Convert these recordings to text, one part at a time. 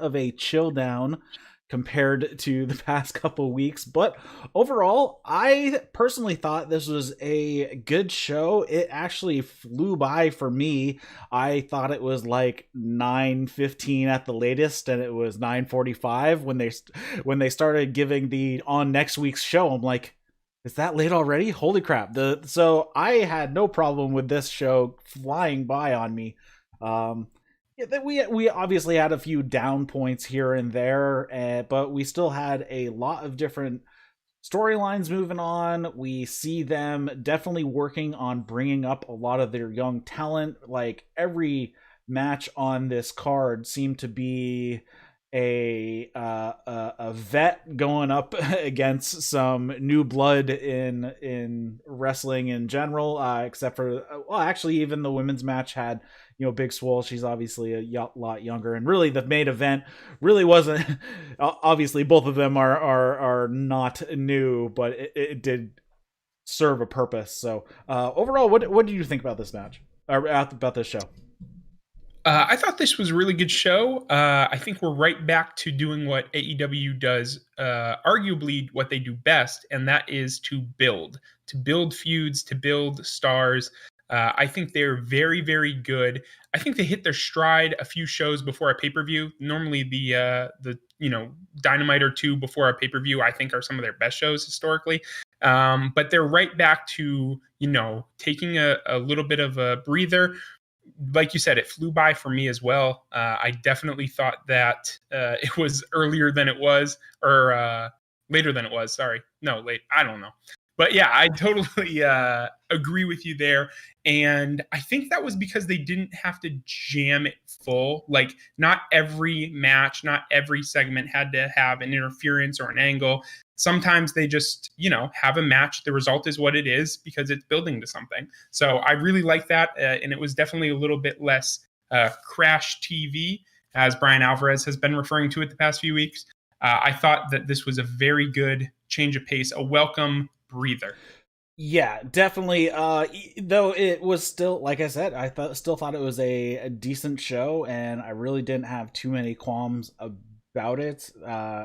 of a chill down compared to the past couple weeks, but overall I personally thought this was a good show. It actually flew by for me. I thought it was like 9:15 at the latest, and it was 9:45 when they started giving the on next week's show. I'm like, is that late already? Holy crap. So I had no problem with this show flying by on me. Yeah, we obviously had a few down points here and there, but we still had a lot of different storylines moving on. We see them definitely working on bringing up a lot of their young talent. Like every match on this card seemed to be a vet going up against some new blood in wrestling in general, except for well, actually even the women's match had, you know, Big Swole. She's obviously a lot younger, and really the main event really wasn't obviously both of them are not new, but it did serve a purpose. So overall, what did you think about this match or about this show? I thought this was a really good show. I think we're right back to doing what AEW does, arguably what they do best, and that is to build feuds, to build stars. I think they're very, very good. I think they hit their stride a few shows before a pay-per-view. Normally the Dynamite or two before a pay-per-view, I think, are some of their best shows historically. But they're right back to, taking a little bit of a breather. Like you said, it flew by for me as well. I definitely thought that it was earlier than it was, or later than it was. Sorry. No, late. I don't know. But yeah, I totally agree with you there. And I think that was because they didn't have to jam it full. Like, not every match, not every segment had to have an interference or an angle. Sometimes they just, have a match. The result is what it is because it's building to something. So I really like that. And it was definitely a little bit less crash TV, as Brian Alvarez has been referring to it the past few weeks. I thought that this was a very good change of pace, a welcome breather. Yeah, definitely. Though it was still, like I said, still thought it was a decent show, and I really didn't have too many qualms about it.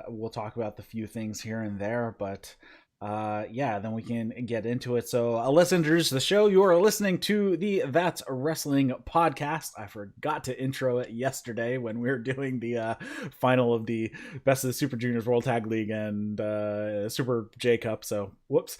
We'll talk about the few things here and there, but yeah, then we can get into it. So let's introduce the show. You are listening to the That's Wrestling podcast. I forgot to intro it yesterday when we were doing the final of the Best of the Super Juniors World Tag League and Super J Cup. So whoops.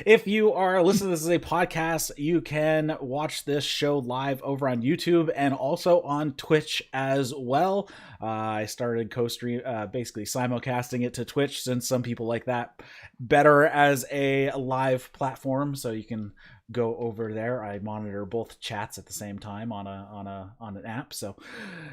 If you are listening to this as a podcast, you can watch this show live over on YouTube and also on Twitch as well. I started co-stream, basically simulcasting it to Twitch, since some people like that better as a live platform. So you can go over there. I monitor both chats at the same time on an app, so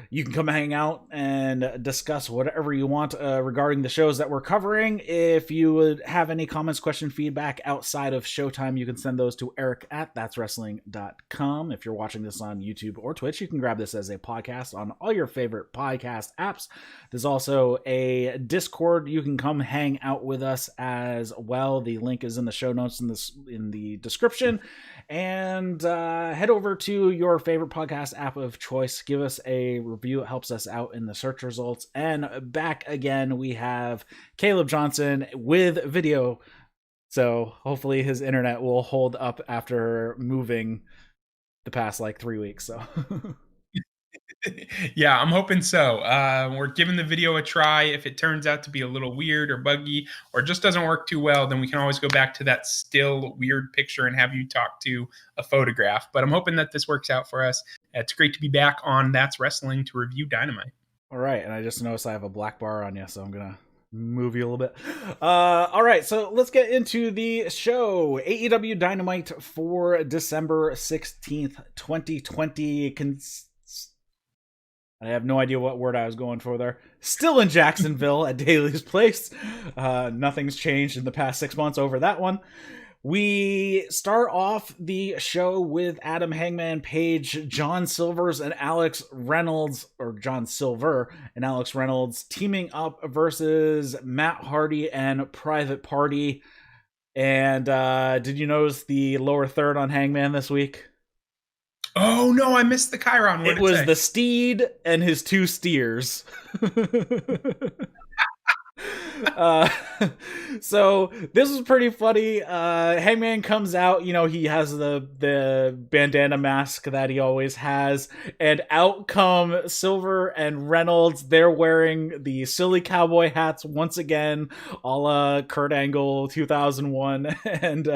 you can come hang out and discuss whatever you want regarding the shows that we're covering. If you would have any comments, question, feedback outside of showtime, you can send those to Eric at that'swrestling.com. If you're watching this on YouTube or Twitch, you can grab this as a podcast on all your favorite podcast apps. There's also a Discord. You can come hang out with us as well. The link is in the show notes in the description. And head over to your favorite podcast app of choice. Give us a review. It helps us out in the search results. And back again, we have Caleb Johnson with video. So hopefully his internet will hold up after moving the past 3 weeks. So Yeah, I'm hoping so. We're giving the video a try. If it turns out to be a little weird or buggy or just doesn't work too well, then we can always go back to that still weird picture and have you talk to a photograph. But I'm hoping that this works out for us. It's great to be back on That's Wrestling to review Dynamite. All right, and I just noticed I have a black bar on you, so I'm going to move you a little bit. All right, so let's get into the show. AEW Dynamite for December 16th, 2020. I have no idea what word I was going for there. Still in Jacksonville at Daly's Place. Nothing's changed in the past 6 months over that one. We start off the show with Adam Hangman Page, John Silver and Alex Reynolds teaming up versus Matt Hardy and Private Party. And did you notice the lower third on Hangman this week? Oh no, I missed the Chiron. What It did it was say? the steed and his 2 steers. uh, so this was pretty funny. Hangman comes out, he has the bandana mask that he always has, and out come Silver and Reynolds. They're wearing the silly cowboy hats once again, a la Kurt Angle 2001, and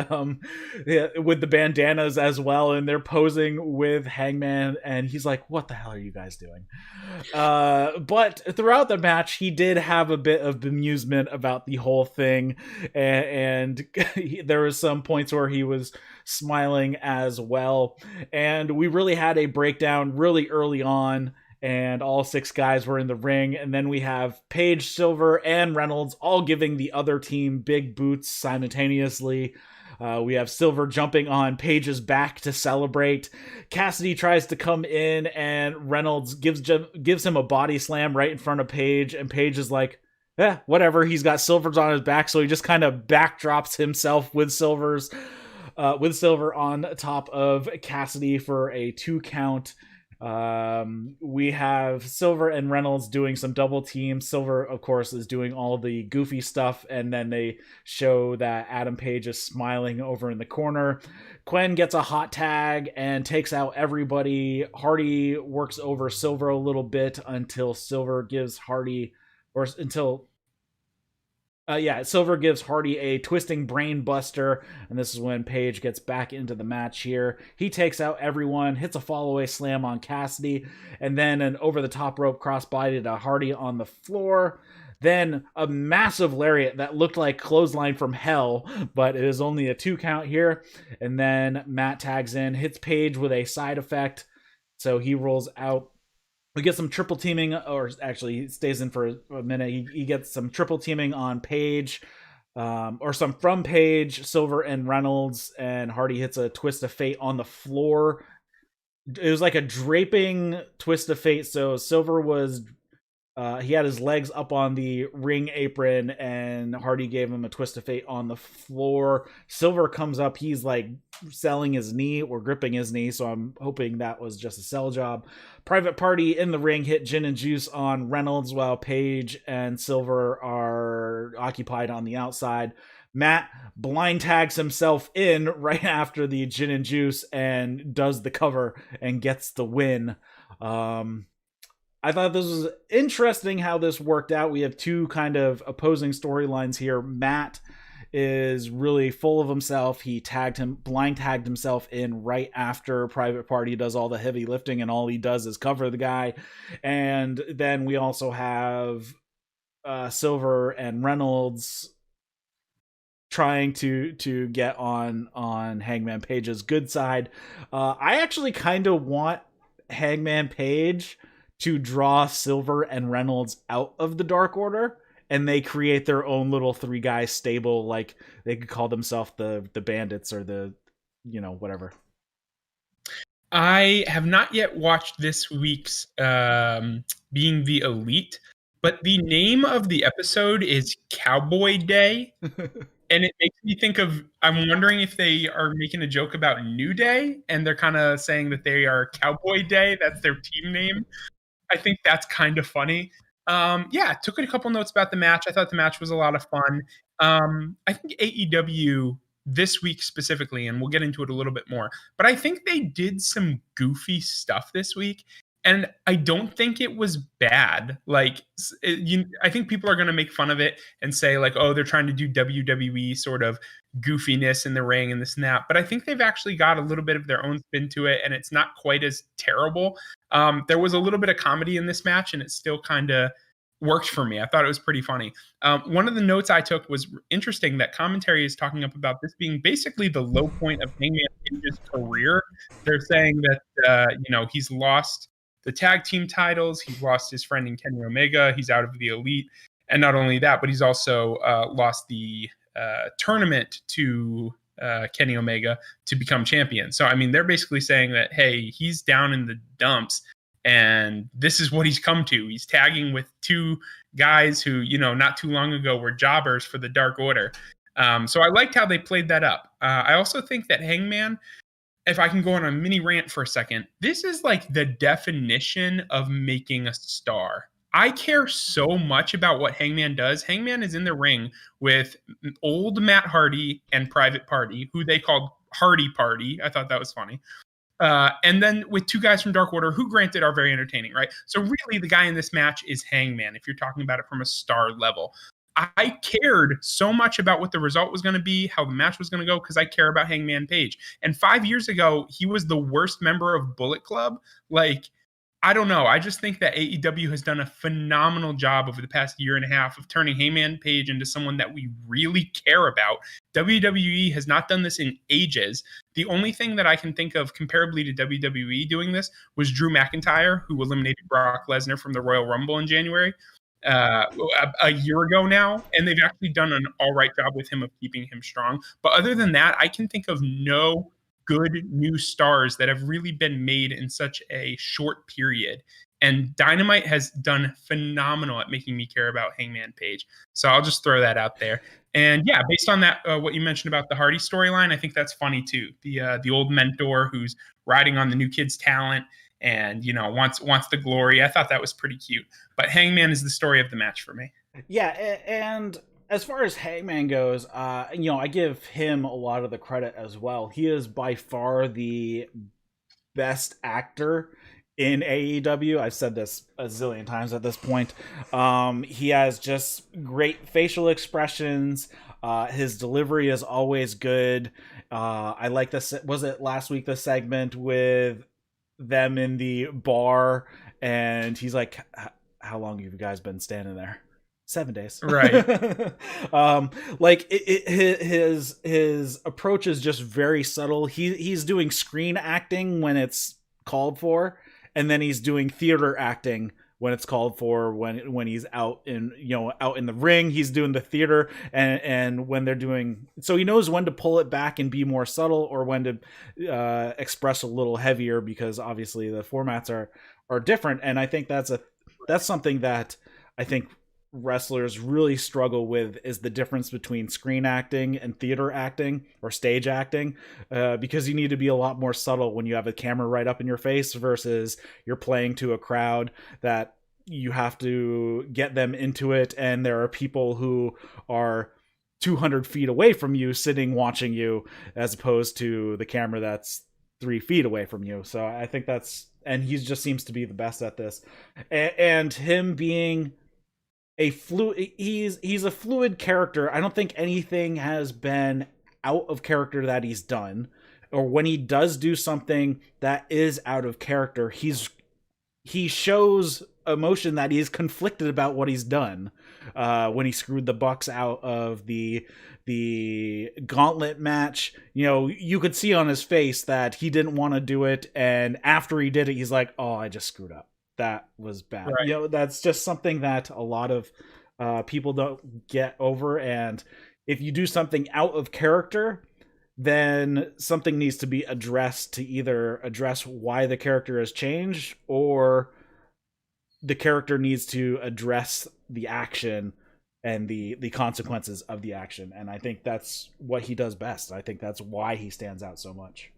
yeah, with the bandanas as well, and they're posing with Hangman, and he's like, "What the hell are you guys doing?" But throughout the match, he did have a bit of bemusement about the whole thing, and there was some points where he was smiling as well. And we really had a breakdown really early on, and all 6 guys were in the ring. And then we have Page, Silver, and Reynolds all giving the other team big boots simultaneously. We have Silver jumping on Page's back to celebrate. Cassidy tries to come in, and Reynolds gives him a body slam right in front of Page, and Page is like, "Yeah, whatever." He's got Silver's on his back, so he just kind of backdrops himself with Silver on top of Cassidy for a 2 count. We have Silver and Reynolds doing some double teams. Silver, of course, is doing all the goofy stuff, and then they show that Adam Page is smiling over in the corner. Quen gets a hot tag and takes out everybody. Hardy works over Silver a little bit until Silver gives Hardy, or until Silver gives Hardy a twisting brain buster, and this is when Page gets back into the match here. He takes out everyone, hits a fallaway slam on Cassidy, and then an over-the-top rope crossbody to Hardy on the floor. Then a massive lariat that looked like clothesline from hell, but it is only a 2 count here. And then Matt tags in, hits Page with a side effect, so he rolls out. We get some triple teaming, or actually he stays in for a minute. He gets some triple teaming on Page, or some from Page, Silver, and Reynolds, and Hardy hits a twist of fate on the floor. It was like a draping twist of fate. So Silver was he had his legs up on the ring apron, and Hardy gave him a twist of fate on the floor. Silver comes up. He's like selling his knee or gripping his knee, so I'm hoping that was just a sell job. Private Party in the ring hit gin and juice on Reynolds, while Page and Silver are occupied on the outside. Matt blind tags himself in right after the gin and juice and does the cover and gets the win. I thought this was interesting how this worked out. We have 2 kind of opposing storylines here. Matt is really full of himself. He blind tagged himself in right after Private Party does all the heavy lifting, and all he does is cover the guy. And then we also have Silver and Reynolds trying to get on Hangman Page's good side. I actually kind of want Hangman Page to draw Silver and Reynolds out of the Dark Order, and they create their own little 3-guy stable. Like they could call themselves the Bandits, or the whatever. I have not yet watched this week's Being the Elite, but the name of the episode is Cowboy Day. And it makes me think of, I'm wondering if they are making a joke about New Day, and they're kind of saying that they are Cowboy Day. That's their team name. I think that's kind of funny. Took a couple notes about the match. I thought the match was a lot of fun. I think AEW this week specifically, and we'll get into it a little bit more, but I think they did some goofy stuff this week, and I don't think it was bad. Like, I think people are going to make fun of it and say like, oh, they're trying to do WWE sort of goofiness in the ring and this and that. But I think they've actually got a little bit of their own spin to it, and it's not quite as terrible. There was a little bit of comedy in this match, and it still kind of worked for me. I thought it was pretty funny. One of the notes I took was interesting that commentary is talking up about this being basically the low point of Hangman Page's career. They're saying that, he's lost the tag team titles. He's lost his friend in Kenny Omega. He's out of the Elite. And not only that, but he's also lost the tournament to Kenny Omega to become champion. So, I mean, they're basically saying that, hey, he's down in the dumps, and this is what he's come to. He's tagging with 2 guys who, not too long ago were jobbers for the Dark Order. So I liked how they played that up. I also think that Hangman, if I can go on a mini rant for a second, this is like the definition of making a star. I care so much about what Hangman does. Hangman is in the ring with old Matt Hardy and Private Party, who they called Hardy Party. I thought that was funny. And then with two guys from Dark Order, who granted are very entertaining, right? So really the guy in this match is Hangman, if you're talking about it from a star level. I cared so much about what the result was going to be, how the match was going to go, because I care about Hangman Page. And 5 years ago, he was the worst member of Bullet Club. Like, I don't know. I just think that AEW has done a phenomenal job over the past year and a half of turning Hangman Page into someone that we really care about. WWE has not done this in ages. The only thing that I can think of comparably to WWE doing this was Drew McIntyre, who eliminated Brock Lesnar from the Royal Rumble in January. A year ago now, and they've actually done an all right job with him of keeping him strong. But other than that, I can think of no good new stars that have really been made in such a short period. And Dynamite has done phenomenal at making me care about Hangman Page. So I'll just throw that out there. And yeah, based on that, what you mentioned about the Hardy storyline, I think that's funny too. The old mentor who's riding on the new kid's talent and wants the glory. I thought that was pretty cute. But Hangman is the story of the match for me. Yeah, and as far as Hangman goes, I give him a lot of the credit as well. He is by far the best actor in AEW. I've said this a zillion times at this point. He has just great facial expressions. His delivery is always good. I like this. Was it last week, the segment with them in the bar, and he's like, how long have you guys been standing there? 7 days. Right. His approach is just very subtle. He's doing screen acting when it's called for, and then he's doing theater acting when it's called for. When he's out in the ring, he's doing the theater, and when they're doing, so he knows when to pull it back and be more subtle, or when to express a little heavier, because obviously the formats are different. And I think that's something that I think wrestlers really struggle with, is the difference between screen acting and theater acting or stage acting, because you need to be a lot more subtle when you have a camera right up in your face versus you're playing to a crowd that you have to get them into it, and there are people who are 200 feet away from you sitting watching you, as opposed to the camera that's 3 feet away from you. So I think and he just seems to be the best at this, and him being he's a fluid character. I don't think anything has been out of character that he's done, or when he does do something that is out of character, he shows emotion that he's conflicted about what he's done. When he screwed the Bucks out of the gauntlet match, you could see on his face that he didn't want to do it, and after he did it, he's like, oh, I just screwed up. That was bad. Right. That's just something that a lot of people don't get over. And if you do something out of character, then something needs to be addressed to either address why the character has changed, or the character needs to address the action and the consequences of the action. And I think that's what he does best. I think that's why he stands out so much.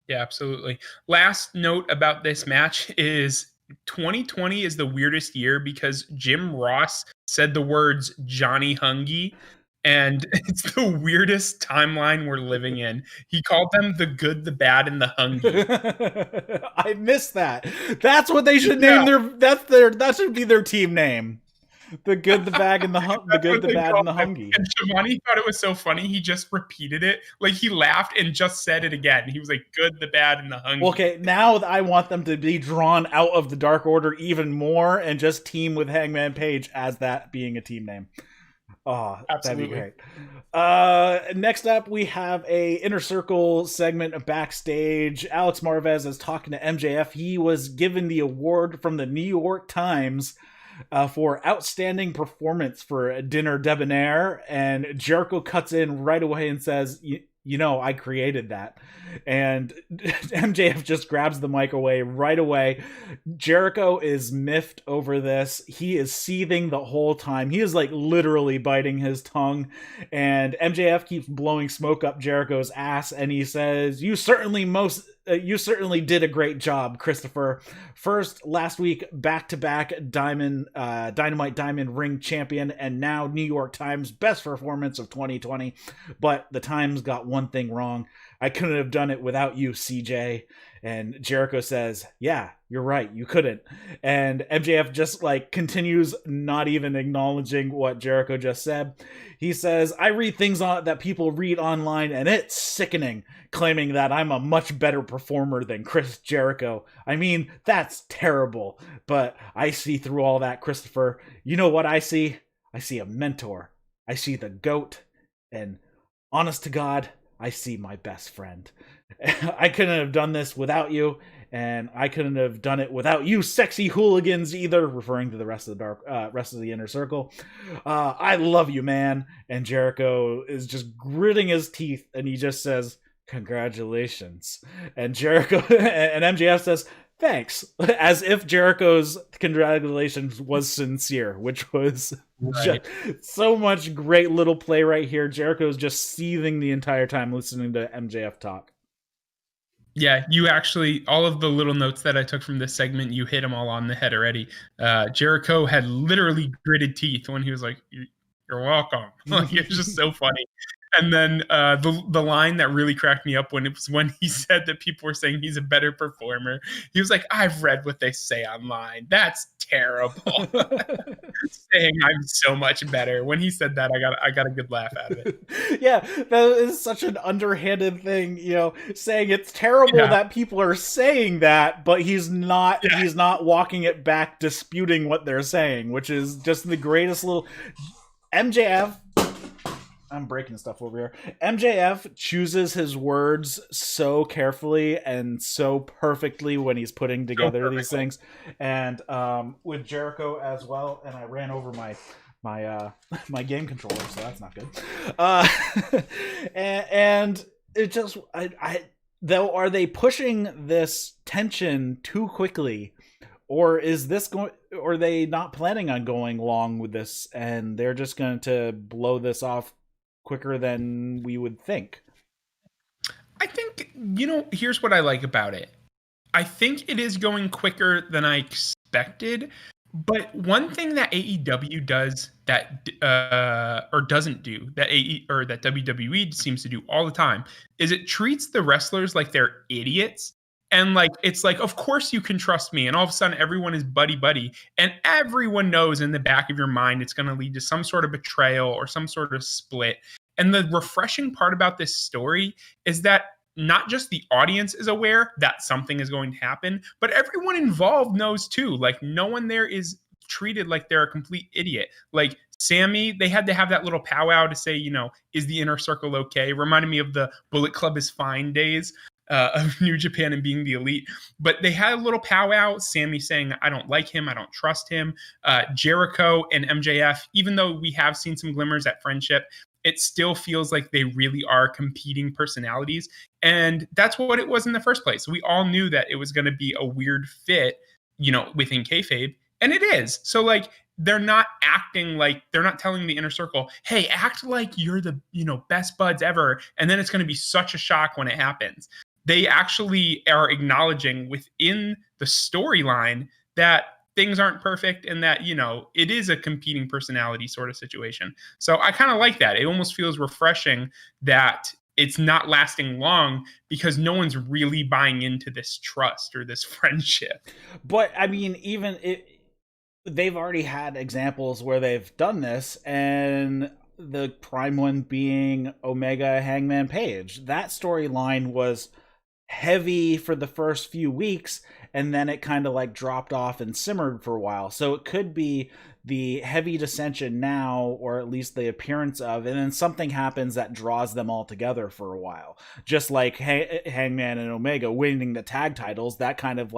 Yeah, absolutely. Last note about this match is 2020 is the weirdest year because Jim Ross said the words Johnny Hungy, and it's the weirdest timeline we're living in. He called them the good, the bad, and the hungry. I missed that. That's what they should name that should be their team name. The good, the bad, and the good, the bad, and the hungry. And Shivani thought it was so funny, he just repeated it. Like, he laughed and just said it again. He was like, good, the bad, and the hungry. Okay, now I want them to be drawn out of the Dark Order even more and just team with Hangman Page as that being a team name. Oh, absolutely. That'd be great. Next up, we have a Inner Circle segment backstage. Alex Marvez is talking to MJF. He was given the award from the New York Times for outstanding performance for Dinner Debonair, and Jericho cuts in right away and says, I created that. And MJF just grabs the mic away right away. Jericho is miffed over this. He is seething the whole time. He is like literally biting his tongue. And MJF keeps blowing smoke up Jericho's ass. And he says, you certainly did a great job, Christopher. First, last week, back-to-back Dynamite Diamond Ring champion, and now New York Times best performance of 2020. But the Times got one thing wrong. I couldn't have done it without you, CJ. And Jericho says, yeah, you're right, you couldn't. And MJF just like continues not even acknowledging what Jericho just said. He says, I read things that people read online and it's sickening, claiming that I'm a much better performer than Chris Jericho. I mean, that's terrible. But I see through all that, Christopher. You know what I see? I see a mentor. I see the GOAT. And honest to God, I see my best friend. I couldn't have done this without you, and I couldn't have done it without you sexy hooligans either, referring to the rest of the inner circle. I love you, man. And Jericho is just gritting his teeth, and he just says, congratulations. And Jericho and MJF says, thanks, as if Jericho's congratulations was sincere, which was just so much great little play right here. Jericho's just seething the entire time listening to MJF talk. Yeah, you actually, all of the little notes that I took from this segment, you hit them all on the head already. Jericho had literally gritted teeth when he was like, you're welcome. Like, it was just so funny. And then the line that really cracked me up when he said that people were saying he's a better performer. He was like, I've read what they say online. That's terrible. Saying I'm so much better. When he said that, I got a good laugh out of it. Yeah, that is such an underhanded thing, saying it's terrible that people are saying that, but he's not walking it back, disputing what they're saying, which is just the greatest little MJF. I'm breaking stuff over here. MJF chooses his words so carefully and so perfectly when he's putting together these things. And with Jericho as well, and I ran over my game controller, so that's not good. And it just, though, are they pushing this tension too quickly? Or is this going? Or are they not planning on going long with this, and they're just going to blow this off quicker than we would think? I think, here's what I like about it. I think it is going quicker than I expected. But one thing that AEW does that or doesn't do that that WWE seems to do all the time is it treats the wrestlers like they're idiots. And it's like, of course you can trust me. And all of a sudden everyone is buddy. And everyone knows in the back of your mind it's going to lead to some sort of betrayal or some sort of split. And the refreshing part about this story is that not just the audience is aware that something is going to happen, but everyone involved knows too. Like, no one there is treated like they're a complete idiot. Like Sammy, they had to have that little powwow to say, is the inner circle okay? Reminded me of the Bullet Club is fine days of New Japan and being the elite. But they had a little powwow, Sammy saying, I don't like him, I don't trust him. Jericho and MJF, even though we have seen some glimmers at friendship, it still feels like they really are competing personalities. And that's what it was in the first place. We all knew that it was going to be a weird fit, within kayfabe. And it is. So they're not acting like, they're not telling the inner circle, hey, act like you're the, best buds ever. And then it's going to be such a shock when it happens. They actually are acknowledging within the storyline that things aren't perfect and that, it is a competing personality sort of situation. So I kind of like that. It almost feels refreshing that it's not lasting long because no one's really buying into this trust or this friendship. But I mean, they've already had examples where they've done this, and the prime one being Omega Hangman Page. That storyline was heavy for the first few weeks, and then it kind of dropped off and simmered for a while. So it could be the heavy dissension now, or at least the appearance of, and then something happens that draws them all together for a while. Just like Hangman and Omega winning the tag titles, that kind of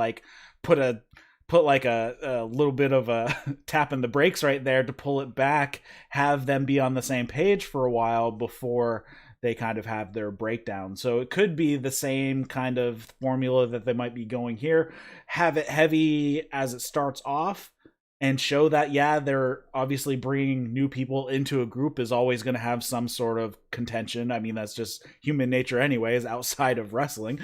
put a little bit of a tap in the brakes right there to pull it back, have them be on the same page for a while before they kind of have their breakdown. So it could be the same kind of formula that they might be going here. Have it heavy as it starts off and show that, yeah, they're obviously bringing new people into a group is always going to have some sort of contention. I mean, that's just human nature anyways, outside of wrestling.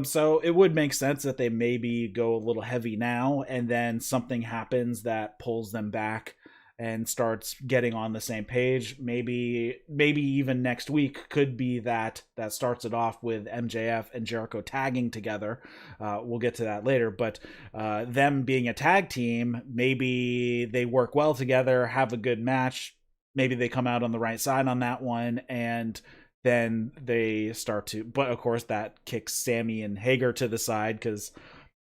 So it would make sense that they maybe go a little heavy now, and then something happens that pulls them back and starts getting on the same page. Maybe even next week could be that starts it off with MJF and Jericho tagging together. We'll get to that later, but them being a tag team, maybe they work well together, have a good match. Maybe they come out on the right side on that one, and then they start to, but of course that kicks Sammy and Hager to the side, because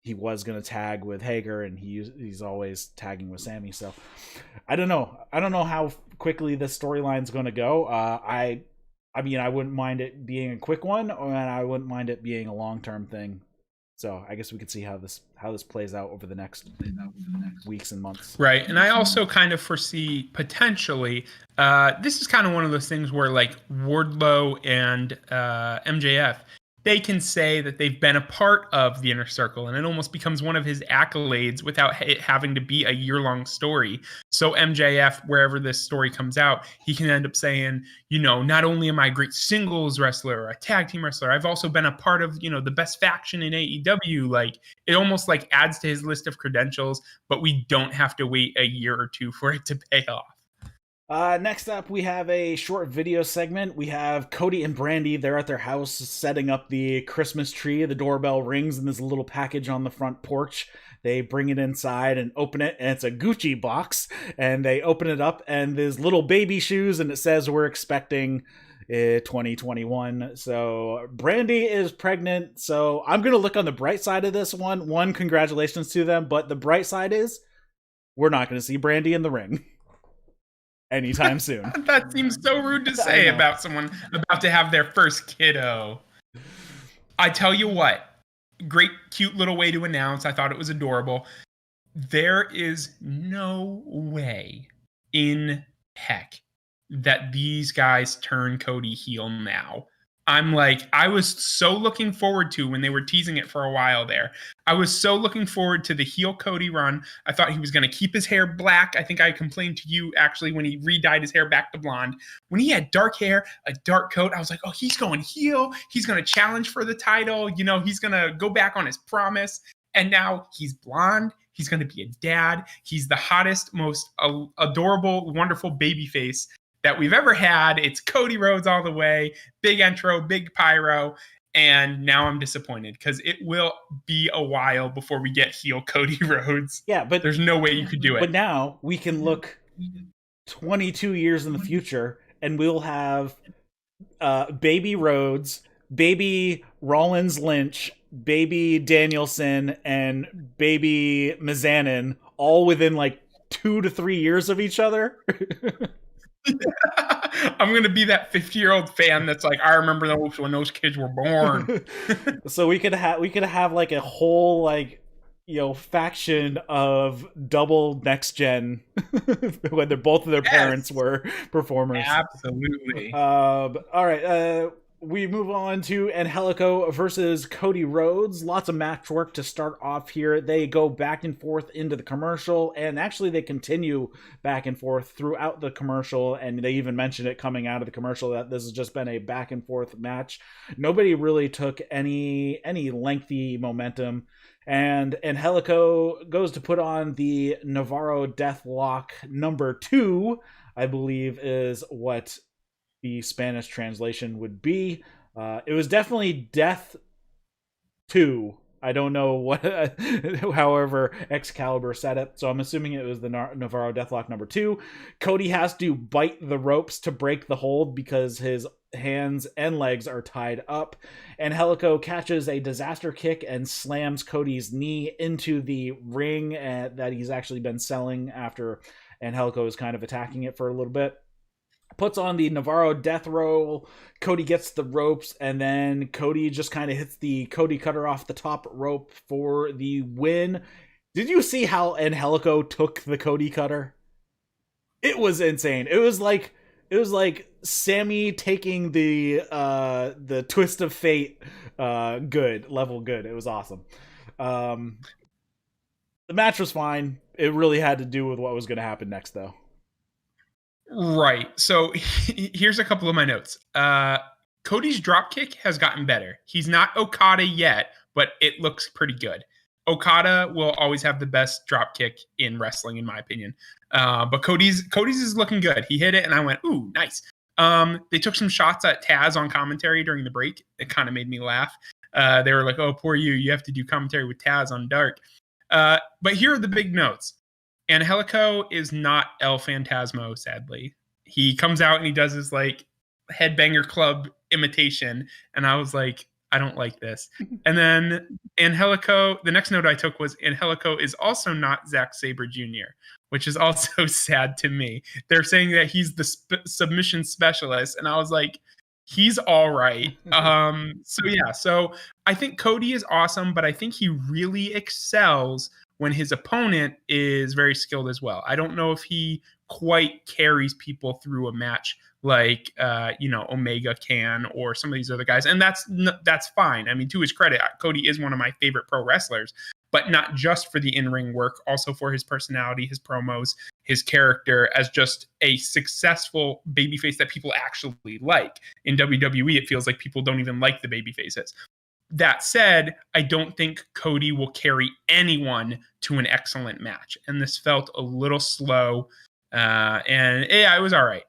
he was going to tag with Hager, and he's always tagging with Sammy. So I don't know how quickly this storyline's going to go. I mean, I wouldn't mind it being a quick one, and I wouldn't mind it being a long-term thing. So I guess we could see how this plays out over the next weeks and months. Right. And I also kind of foresee potentially, this is kind of one of those things where like Wardlow and MJF, they can say that they've been a part of the Inner Circle, and it almost becomes one of his accolades without it having to be a year-long story. So MJF, wherever this story comes out, he can end up saying, you know, not only am I a great singles wrestler or a tag team wrestler, I've also been a part of, you know, the best faction in AEW. Like, it almost like adds to his list of credentials, but we don't have to wait a year or two for it to pay off. Next up, we have a short video segment. We have Cody and Brandy. They're at their house setting up the Christmas tree. The doorbell rings, and there's a little package on the front porch. They bring it inside and open it, and it's a Gucci box. And they open it up, and there's little baby shoes, and it says we're expecting 2021. So Brandy is pregnant. So I'm going to look on the bright side of this one. One, congratulations to them. But the bright side is we're not going to see Brandy in the ring anytime soon. That seems so rude to say about someone about to have their first kiddo. I tell you what, great, cute little way to announce. I thought it was adorable. There is no way in heck that these guys turn Cody heel now. I'm like, I was so looking forward to when they were teasing it for a while there. I was so looking forward to the heel Cody run. I thought he was going to keep his hair black. I think I complained to you actually when he re-dyed his hair back to blonde. When he had dark hair, a dark coat, I was like, oh, he's going heel. He's going to challenge for the title. You know, he's going to go back on his promise. And now he's blonde. He's going to be a dad. He's the hottest, most adorable, wonderful baby face that we've ever had. It's Cody Rhodes all the way. Big intro, big pyro. And now I'm disappointed because it will be a while before we get heel Cody Rhodes. Yeah, but there's no way you could do it. But now we can look 22 years in the future, and we'll have baby Rhodes, baby Rollins Lynch, baby Danielson, and baby Mizanin all within like 2 to 3 years of each other. I'm gonna be that 50-year-old fan that's like, I remember those when those kids were born. So we could have like a whole, like, you know, faction of double next gen when both of their parents were performers. Absolutely. All right. We move on to Angelico versus Cody Rhodes. Lots of match work to start off here. They go back and forth into the commercial, and actually they continue back and forth throughout the commercial, and they even mentioned it coming out of the commercial that this has just been a back and forth match. Nobody really took any lengthy momentum, and Angelico goes to put on the Navarro Deathlock number 2, I believe is what the Spanish translation would be. It was definitely Death 2. I don't know what, however Excalibur said it. So I'm assuming it was the Navarro Deathlock number 2. Cody has to bite the ropes to break the hold because his hands and legs are tied up. Angelico catches a disaster kick and slams Cody's knee into the ring that he's actually been selling after Angelico is kind of attacking it for a little bit. Puts on the Navarro death roll. Cody gets the ropes, and then Cody just kind of hits the Cody cutter off the top rope for the win. Did you see how Angelico took the Cody cutter? It was insane. It was like It was like Sammy taking the twist of fate good level good. It was awesome. Um, the match was fine. It really had to do with what was going to happen next, though. Right. So here's a couple of my notes. Cody's dropkick has gotten better. He's not Okada yet, but it looks pretty good. Okada will always have the best dropkick in wrestling, in my opinion. But Cody's is looking good. He hit it, and I went, "Ooh, nice." They took some shots at Taz on commentary during the break. It kind of made me laugh. They were like, "Oh, poor you. You have to do commentary with Taz on Dark." But here are the big notes. Angelico is not El Phantasmo, sadly. He comes out and he does his like headbanger club imitation, and I was like, I don't like this. And then Angelico, the next note I took was Angelico is also not Zack Sabre Jr., which is also sad to me. They're saying that he's the submission specialist, and I was like, he's all right. So I think Cody is awesome, but I think he really excels when his opponent is very skilled as well. I don't know if he quite carries people through a match like Omega can, or some of these other guys, and that's fine. I mean, to his credit, Cody is one of my favorite pro wrestlers, but not just for the in-ring work, also for his personality, his promos, his character as just a successful babyface that people actually like. In WWE, it feels like people don't even like the babyfaces. That said, I don't think Cody will carry anyone to an excellent match, and this felt a little slow, and yeah, it was all right.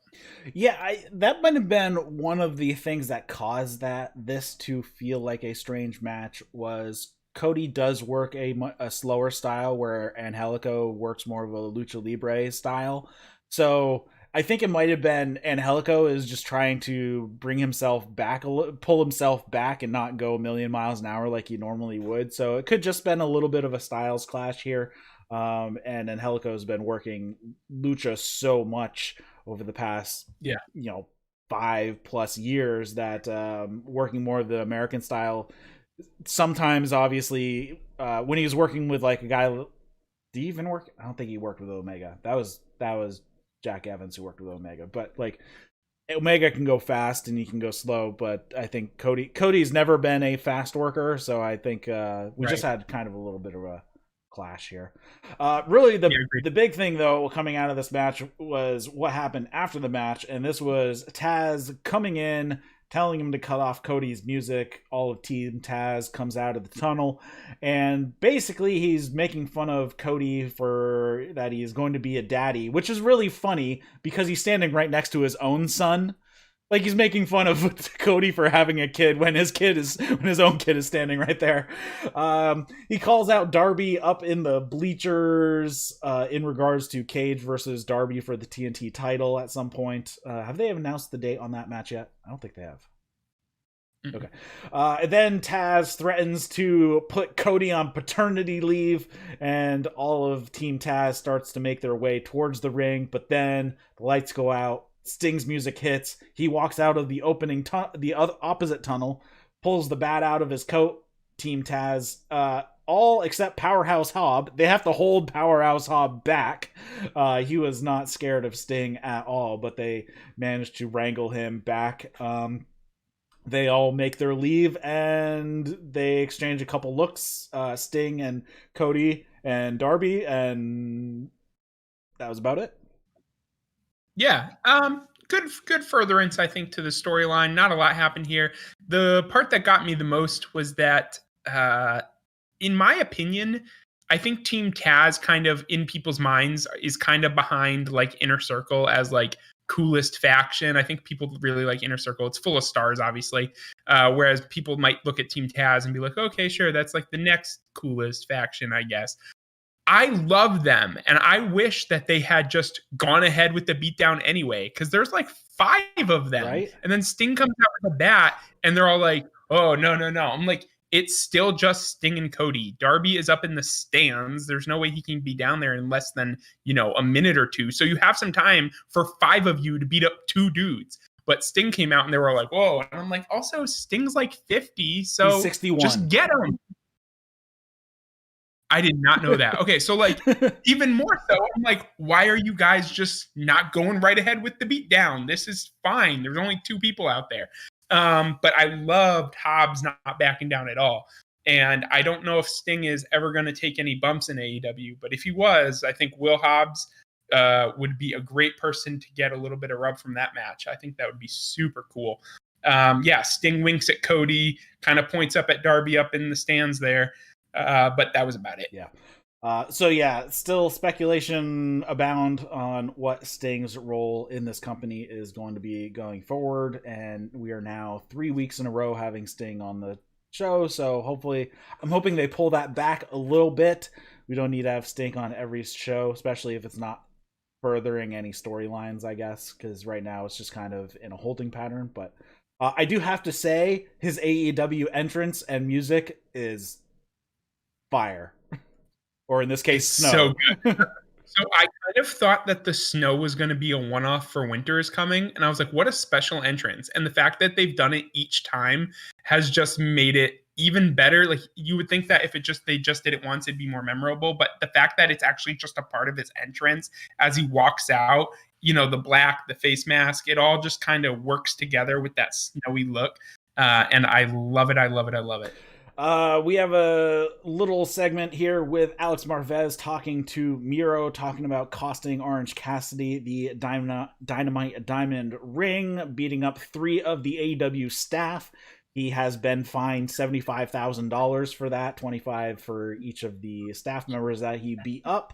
Yeah, that might have been one of the things that caused this to feel like a strange match. Was Cody does work a slower style, where Angelico works more of a lucha libre style. So I think it might have been Angelico is just trying to bring himself back, pull himself back, and not go a million miles an hour like he normally would. So it could just been a little bit of a styles clash here. And Angelico has been working lucha so much over the past 5+ years that working more of the American style. Sometimes, obviously, when he was working with like a guy, did he even work? I don't think he worked with Omega. That was Jack Evans who worked with Omega. But like Omega can go fast and he can go slow, but I think Cody's never been a fast worker, so I think we just had kind of a little bit of a clash here. Really, the big thing though coming out of this match was what happened after the match, and this was Taz coming in, telling him to cut off Cody's music. All of Team Taz comes out of the tunnel, and basically he's making fun of Cody for that he is going to be a daddy, which is really funny because he's standing right next to his own son. Like, he's making fun of Cody for having a kid when his own kid is standing right there. He calls out Darby up in the bleachers in regards to Cage versus Darby for the TNT title at some point. Have they announced the date on that match yet? I don't think they have. Okay. And then Taz threatens to put Cody on paternity leave, and all of Team Taz starts to make their way towards the ring, but then the lights go out. Sting's music hits. He walks out of the opposite tunnel, pulls the bat out of his coat. Team Taz, all except Powerhouse Hobbs, they have to hold Powerhouse Hobbs back. He was not scared of Sting at all, but they managed to wrangle him back. They all make their leave, and they exchange a couple looks, Sting and Cody and Darby, and that was about it. Yeah. Good furtherance, I think, to the storyline. Not a lot happened here. The part that got me the most was that, in my opinion, I think Team Taz kind of in people's minds is kind of behind like Inner Circle as like coolest faction. I think people really like Inner Circle. It's full of stars, obviously. Whereas people might look at Team Taz and be like, okay, sure, that's like the next coolest faction, I guess. I love them, and I wish that they had just gone ahead with the beatdown anyway, because there's like 5 of them. Right? And then Sting comes out with a bat, and they're all like, oh, no. I'm like, it's still just Sting and Cody. Darby is up in the stands. There's no way he can be down there in less than, a minute or two. So you have some time for 5 of you to beat up 2 dudes. But Sting came out, and they were like, whoa. And I'm like, also, Sting's like 50, so he's 61. Just get him. I did not know that. Okay, so like even more so, I'm like, why are you guys just not going right ahead with the beat down? This is fine. There's only 2 people out there. But I loved Hobbs not backing down at all. And I don't know if Sting is ever going to take any bumps in AEW, but if he was, I think Will Hobbs would be a great person to get a little bit of rub from that match. I think that would be super cool. Sting winks at Cody, kind of points up at Darby up in the stands there. But that was about it. Yeah. Still speculation abound on what Sting's role in this company is going to be going forward, and we are now 3 weeks in a row having Sting on the show, so I'm hoping they pull that back a little bit. We don't need to have Sting on every show, especially if it's not furthering any storylines, I guess, because right now it's just kind of in a holding pattern. But I do have to say, his AEW entrance and music is fire. Or in this case, snow. So good. So I kind of thought that the snow was going to be a one-off for winter is coming, and I was like, what a special entrance. And the fact that they've done it each time has just made it even better. Like, you would think that if they just did it once, it'd be more memorable, but the fact that it's actually just a part of his entrance as he walks out, the black, the face mask, it all just kind of works together with that snowy look. And I love it. I love it. I love it. We have a little segment here with Alex Marvez talking to Miro, talking about costing Orange Cassidy the Dynamite Diamond ring, beating up 3 of the AEW staff. He has been fined $75,000 for that, $25,000 for each of the staff members that he beat up.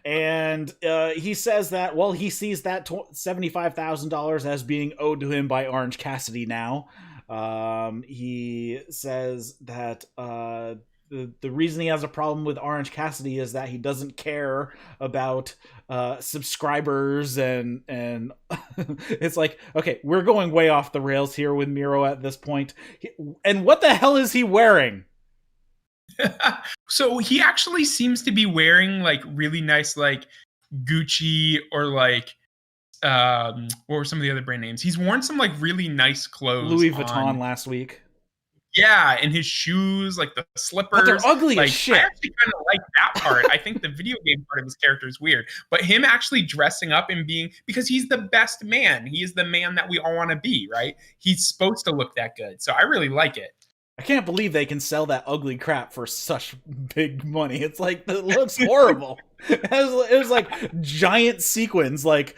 And he says that, he sees that $75,000 as being owed to him by Orange Cassidy now. He says that the reason he has a problem with Orange Cassidy is that he doesn't care about subscribers, and it's like, okay, we're going way off the rails here with Miro at this point. And what the hell is he wearing? So he actually seems to be wearing like really nice like Gucci or like what were some of the other brand names? He's worn some like really nice clothes. Louis Vuitton last week. Yeah, and his shoes, like the slippers. But they're ugly as shit. I actually kind of like that part. I think the video game part of his character is weird. But him actually dressing up and because he's the best man. He is the man that we all want to be, right? He's supposed to look that good. So I really like it. I can't believe they can sell that ugly crap for such big money. It's like, it looks horrible. It was like giant sequins, like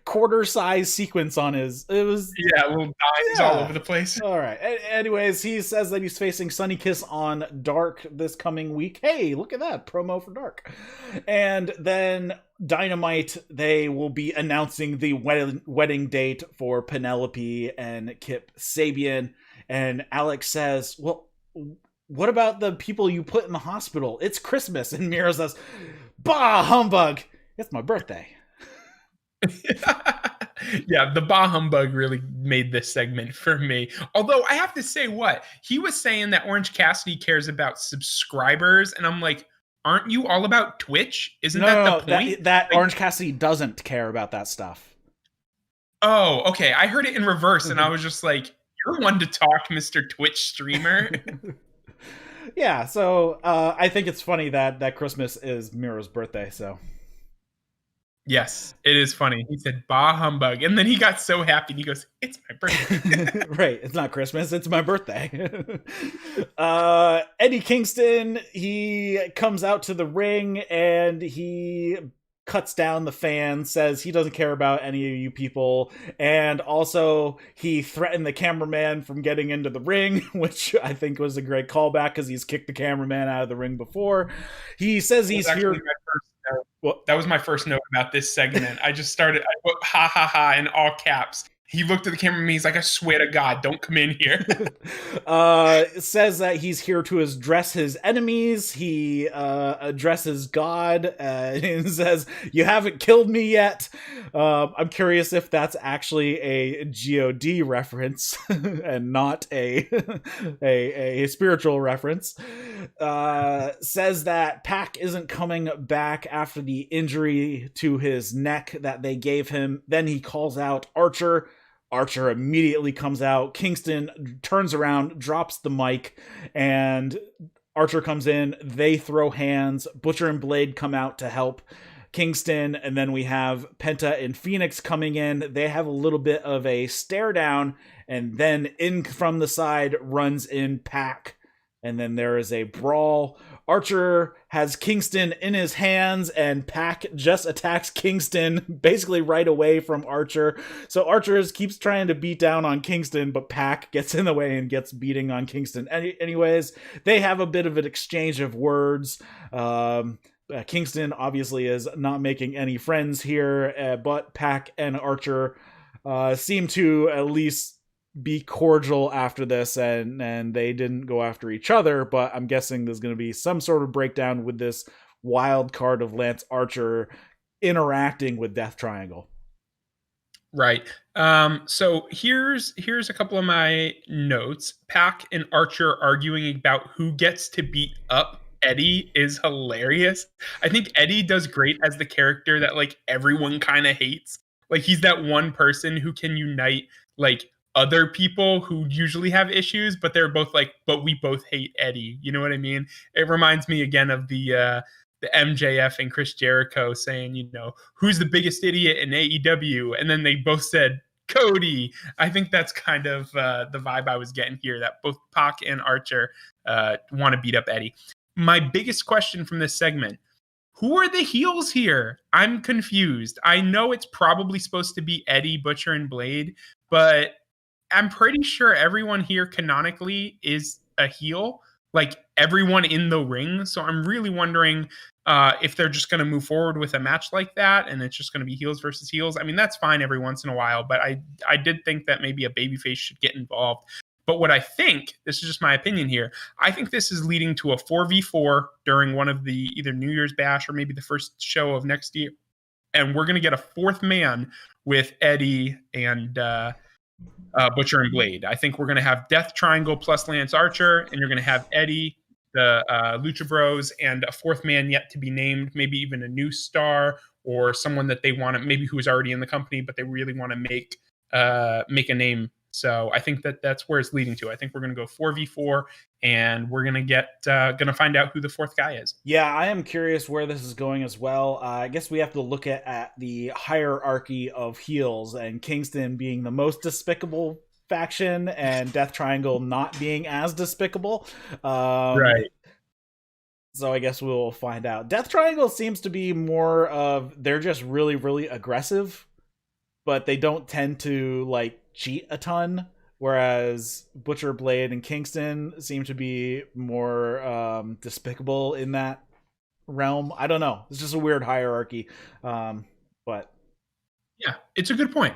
quarter size sequins on his. It was little dimes all over the place. All right. Anyways, he says that he's facing Sunny Kiss on Dark this coming week. Hey, look at that promo for Dark. And then Dynamite, they will be announcing the wedding date for Penelope and Kip Sabian. And Alex says, well, what about the people you put in the hospital? It's Christmas. And Miro says, bah, humbug. It's my birthday. Yeah, the bah humbug really made this segment for me. Although I have to say, he was saying that Orange Cassidy cares about subscribers. And I'm like, aren't you all about Twitch? Isn't that the point? That Orange Cassidy doesn't care about that stuff. Oh, okay. I heard it in reverse. And I was just like, you're one to talk, Mr. Twitch streamer. Yeah, so I think it's funny that Christmas is Miro's birthday, so. Yes, it is funny. He said, bah humbug. And then he got so happy. He goes, it's my birthday. Right, it's not Christmas, it's my birthday. Eddie Kingston, he comes out to the ring and he cuts down the fan, says he doesn't care about any of you people, and also he threatened the cameraman from getting into the ring, which I think was a great callback because he's kicked the cameraman out of the ring before. He says he's here. That was my first note about this segment. I put ha ha ha in all caps. He looked at the camera and he's like, I swear to God, don't come in here. Says that he's here to address his enemies. He addresses God and says, you haven't killed me yet. I'm curious if that's actually a God reference and not a spiritual reference. Says that Pac isn't coming back after the injury to his neck that they gave him. Then he calls out Archer. Archer immediately comes out. Kingston turns around, drops the mic, and Archer comes in, they throw hands, Butcher and Blade come out to help Kingston, and then we have Penta and Phoenix coming in. They have a little bit of a stare down, and then in from the side runs in Pac, and then there is a brawl. Archer has Kingston in his hands, and Pac just attacks Kingston basically right away from Archer. So Archer keeps trying to beat down on Kingston, but Pac gets in the way and gets beating on Kingston. Anyways, they have a bit of an exchange of words. Kingston obviously is not making any friends here, but Pac and Archer seem to at least be cordial after this, and they didn't go after each other, but I'm guessing there's going to be some sort of breakdown with this wild card of Lance Archer interacting with Death Triangle. Right. So here's a couple of my notes. Pac and Archer arguing about who gets to beat up Eddie is hilarious. I think Eddie does great as the character that like everyone kind of hates. Like he's that one person who can unite like other people who usually have issues, but they're both like, but we both hate Eddie. You know what I mean? It reminds me again of the MJF and Chris Jericho saying, you know, who's the biggest idiot in AEW? And then they both said Cody. I think that's kind of the vibe I was getting here, that both Pac and Archer want to beat up Eddie. My biggest question from this segment, who are the heels here? I'm confused. I know it's probably supposed to be Eddie, Butcher, and Blade, but I'm pretty sure everyone here canonically is a heel, like everyone in the ring. So I'm really wondering if they're just going to move forward with a match like that and it's just going to be heels versus heels. I mean, that's fine every once in a while, but I did think that maybe a babyface should get involved. But what I think, this is just my opinion here, I think this is leading to a 4v4 during one of the either New Year's Bash or maybe the first show of next year. And we're going to get a fourth man with Eddie and Butcher and Blade. I think we're going to have Death Triangle plus Lance Archer, and you're going to have Eddie, the Lucha Bros, and a fourth man yet to be named, maybe even a new star or someone that they want to, maybe who is already in the company, but they really want to make a name. So I think that's where it's leading to. I think we're going to go 4v4, and we're going to find out who the fourth guy is. Yeah, I am curious where this is going as well. I guess we have to look at the hierarchy of heels, and Kingston being the most despicable faction and Death Triangle not being as despicable. Right. So I guess we'll find out. Death Triangle seems to be more of, they're just really, really aggressive, but they don't tend to like cheat a ton, whereas Butcher, Blade, and Kingston seem to be more despicable in that realm. I don't know. It's just a weird hierarchy. But yeah, it's a good point.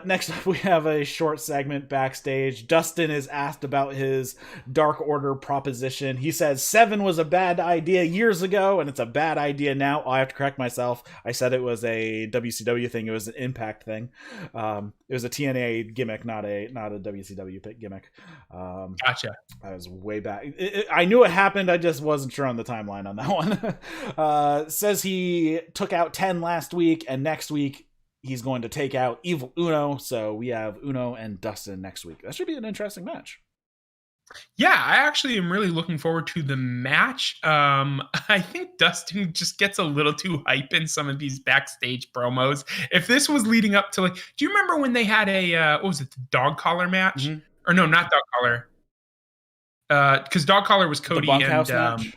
Next up, we have a short segment backstage. Dustin is asked about his Dark Order proposition. He says 7 was a bad idea years ago, and it's a bad idea now. I have to correct myself. I said it was a WCW thing. It was an Impact thing. It was a TNA gimmick, not a WCW gimmick. Gotcha. I was way back. I knew it happened. I just wasn't sure on the timeline on that one. Says he took out 10 last week, and next week he's going to take out Evil Uno. So we have Uno and Dustin next week. That should be an interesting match. Yeah, I actually am really looking forward to the match. I think Dustin just gets a little too hype in some of these backstage promos. If this was leading up to, like, do you remember when they had a, what was it, the dog collar match? Mm-hmm. Or no, not dog collar. Because dog collar was Cody and match?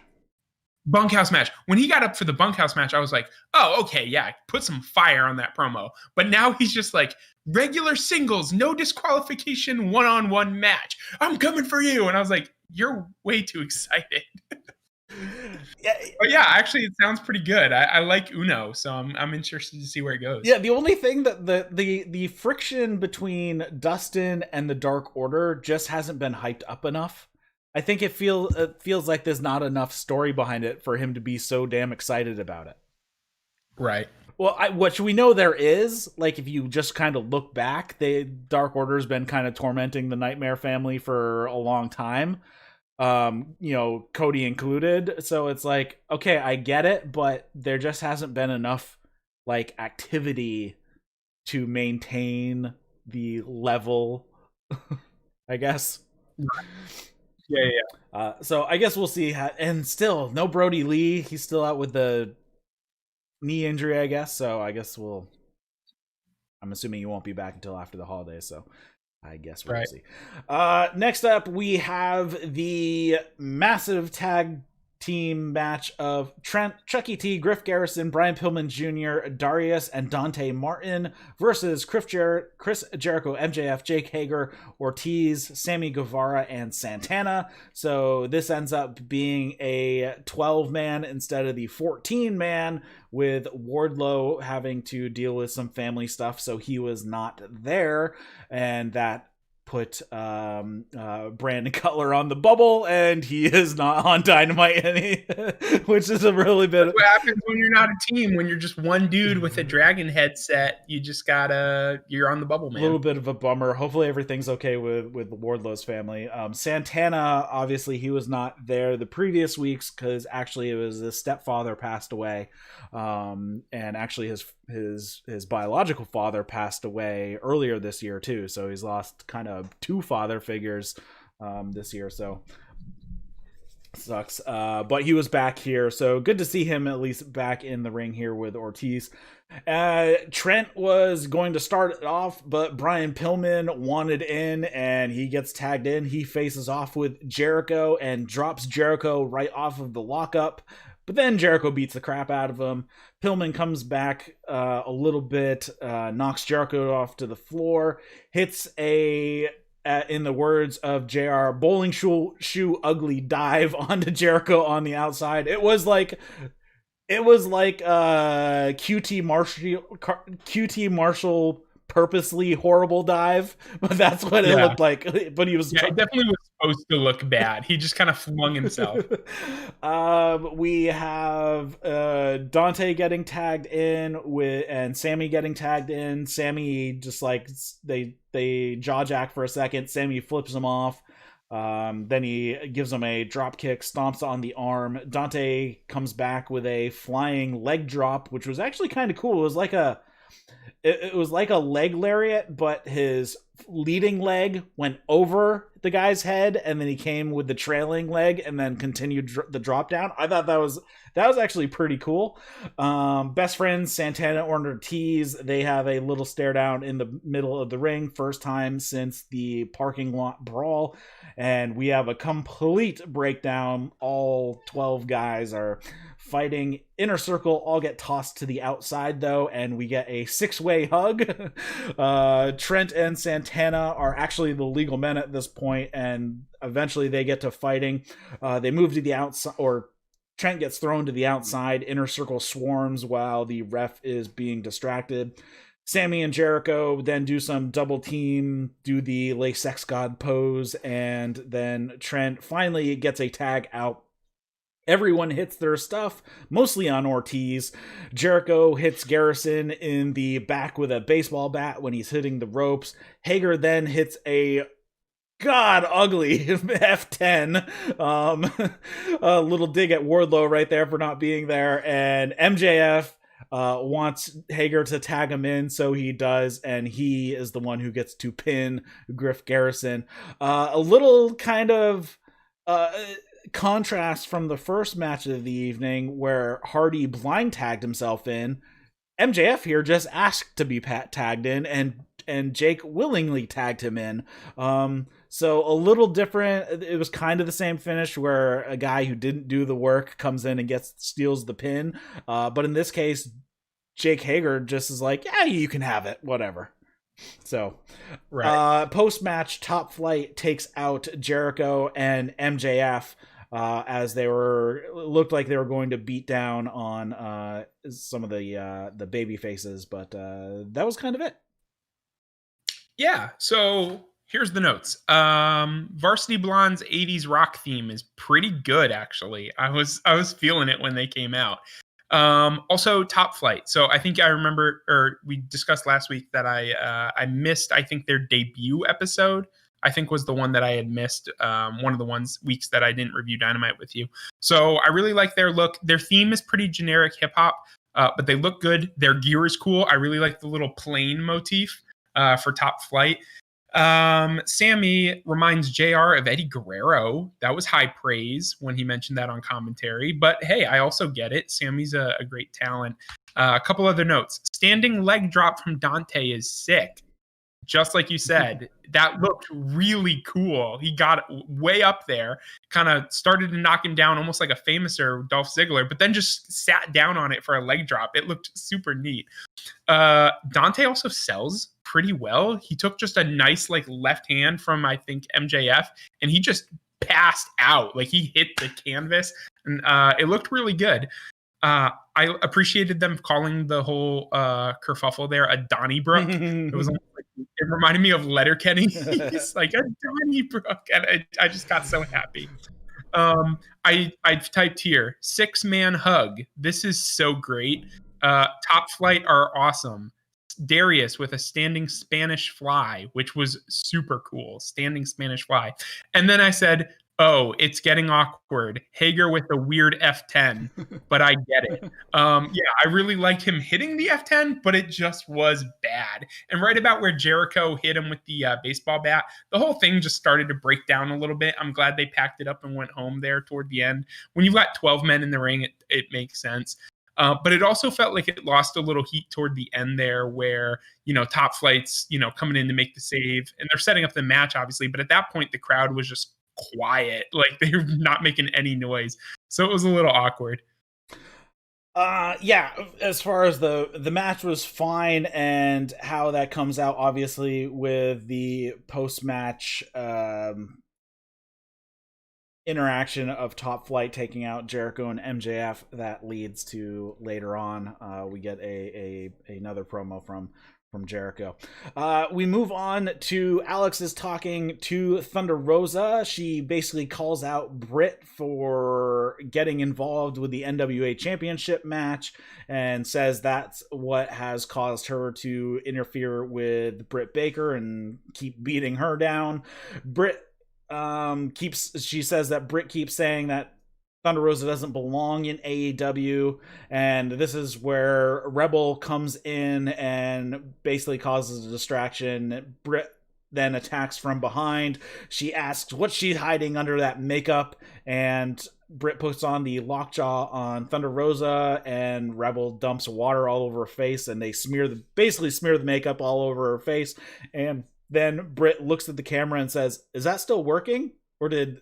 Bunkhouse match. When he got up for the bunkhouse match, I was like, oh, okay, yeah, put some fire on that promo. But now he's just like, regular singles, no disqualification, one-on-one match. I'm coming for you. And I was like, you're way too excited. But yeah, actually, it sounds pretty good. I like Uno, so I'm interested to see where it goes. Yeah, the only thing that the friction between Dustin and the Dark Order just hasn't been hyped up enough. I think it feels like there's not enough story behind it for him to be so damn excited about it. Right. Well, what we know there is, like, if you just kind of look back, the Dark Order's been kind of tormenting the Nightmare family for a long time. Cody included. So it's like, okay, I get it, but there just hasn't been enough like activity to maintain the level, I guess. Right. Yeah. So I guess we'll see. And still, no Brody Lee. He's still out with the knee injury, I guess. So I guess I'm assuming he won't be back until after the holidays. So I guess we'll see. Next up, we have the massive tag team match of Trent, Chuckie T, Griff Garrison, Brian Pillman Jr., Darius, and Dante Martin versus Chris Jericho, MJF, Jake Hager, Ortiz, Sammy Guevara, and Santana. So this ends up being a 12-man instead of the 14-man, with Wardlow having to deal with some family stuff, so he was not there, and that put Brandon Cutler on the bubble, and he is not on Dynamite, which is a really bit. That's what happens when you're not a team. When you're just one dude with a dragon headset, you're on the bubble, man. A little bit of a bummer. Hopefully everything's okay with Wardlow's family. Santana, obviously he was not there the previous weeks because actually it was his stepfather passed away, and actually his biological father passed away earlier this year too, so he's lost kind of two father figures this year, so sucks. But he was back here, so good to see him at least back in the ring here with Ortiz. Trent was going to start it off, but Brian Pillman wanted in, and he gets tagged in. He faces off with Jericho and drops Jericho right off of the lockup, but then Jericho beats the crap out of him. Pillman comes back a little bit, knocks Jericho off to the floor, hits in the words of JR, bowling shoe ugly dive onto Jericho on the outside. It was like QT Marshall purposely horrible dive, but that's what it looked like. But he was it definitely was supposed to look bad. He just kind of flung himself. We have Dante getting tagged in and Sammy getting tagged in. Sammy just like they jaw jack for a second. Sammy flips him off. Then he gives him a drop kick, stomps on the arm. Dante comes back with a flying leg drop, which was actually kind of cool. It was like a leg lariat, but his leading leg went over the guy's head, and then he came with the trailing leg and then continued the drop down. I thought that was actually pretty cool. Best friends Santana and Ortiz, they have a little stare down in the middle of the ring, first time since the parking lot brawl, and we have a complete breakdown. All 12 guys are fighting. Inner Circle all get tossed to the outside though, and we get a 6-way hug. Trent and Santana are actually the legal men at this point, and eventually they get to fighting. They move to the outside, or Trent gets thrown to the outside. Inner Circle swarms while the ref is being distracted. Sammy and Jericho then do some double team, do the Lay Sex God pose, and then Trent finally gets a tag out. Everyone hits their stuff, mostly on Ortiz. Jericho hits Garrison in the back with a baseball bat when he's hitting the ropes. Hager then hits a ugly F10. A little dig at Wardlow right there for not being there. And MJF wants Hager to tag him in, so he does, and he is the one who gets to pin Griff Garrison. A little kind of contrast from the first match of the evening where Hardy blind tagged himself in. MJF here just asked to be tagged in, and Jake willingly tagged him in. So a little different. It was kind of the same finish where a guy who didn't do the work comes in and steals the pin. But in this case, Jake Hager just is like, yeah, you can have it, whatever. So, post-match, Top Flight takes out Jericho and MJF as they looked like they were going to beat down on some of the baby faces, but that was kind of it. Yeah. So here's the notes. Varsity Blonde's 80s rock theme is pretty good, actually. I was feeling it when they came out. Also Top Flight. So I think I remember, or we discussed last week that I missed, I think their debut episode, I think was the one that I had missed. One of the weeks that I didn't review Dynamite with you. So I really like their look. Their theme is pretty generic hip hop, but they look good. Their gear is cool. I really like the little plane motif, for Top Flight. Sammy reminds JR of Eddie Guerrero. That was high praise when he mentioned that on commentary. But hey, I also get it. Sammy's a great talent. A couple other notes. Standing leg drop from Dante is sick. Just like you said, that looked really cool. He got way up there, kind of started to knock him down almost like a famouser Dolph Ziggler, but then just sat down on it for a leg drop. It looked super neat. Dante also sells pretty well. He took just a nice like left hand from, I think, MJF, and he just passed out. Like he hit the canvas, and it looked really good. I appreciated them calling the whole kerfuffle there a Donnybrook. It was almost like, it reminded me of Letterkenny. It's like a Donnybrook, and I just got so happy. I've typed here 6-man hug. This is so great. Top Flight are awesome. Darius with a standing Spanish fly, which was super cool. Standing Spanish fly. And then I said, oh, it's getting awkward. Hager with a weird F10, but I get it. Yeah, I really liked him hitting the F10, but it just was bad. And right about where Jericho hit him with the baseball bat, the whole thing just started to break down a little bit. I'm glad they packed it up and went home there toward the end. When you've got 12 men in the ring, it makes sense. But it also felt like it lost a little heat toward the end there where, Top Flight's, coming in to make the save. And they're setting up the match, obviously. But at that point, the crowd was just quiet. Like they're not making any noise. So it was a little awkward. Yeah, as far as the match was fine, and how that comes out, obviously, with the post-match interaction of Top Flight taking out Jericho and MJF, that leads to later on we get another promo from Jericho. We move on to Alex is talking to Thunder Rosa. She basically calls out Britt for getting involved with the NWA Championship match and says that's what has caused her to interfere with Britt Baker and keep beating her down. Britt she says that Britt keeps saying that Thunder Rosa doesn't belong in AEW, and this is where Rebel comes in and basically causes a distraction. Britt then attacks from behind. She asks what she's hiding under that makeup, and Britt puts on the lockjaw on Thunder Rosa, and Rebel dumps water all over her face, and they basically smear the makeup all over her face. And then Britt looks at the camera and says, "Is that still working? Or did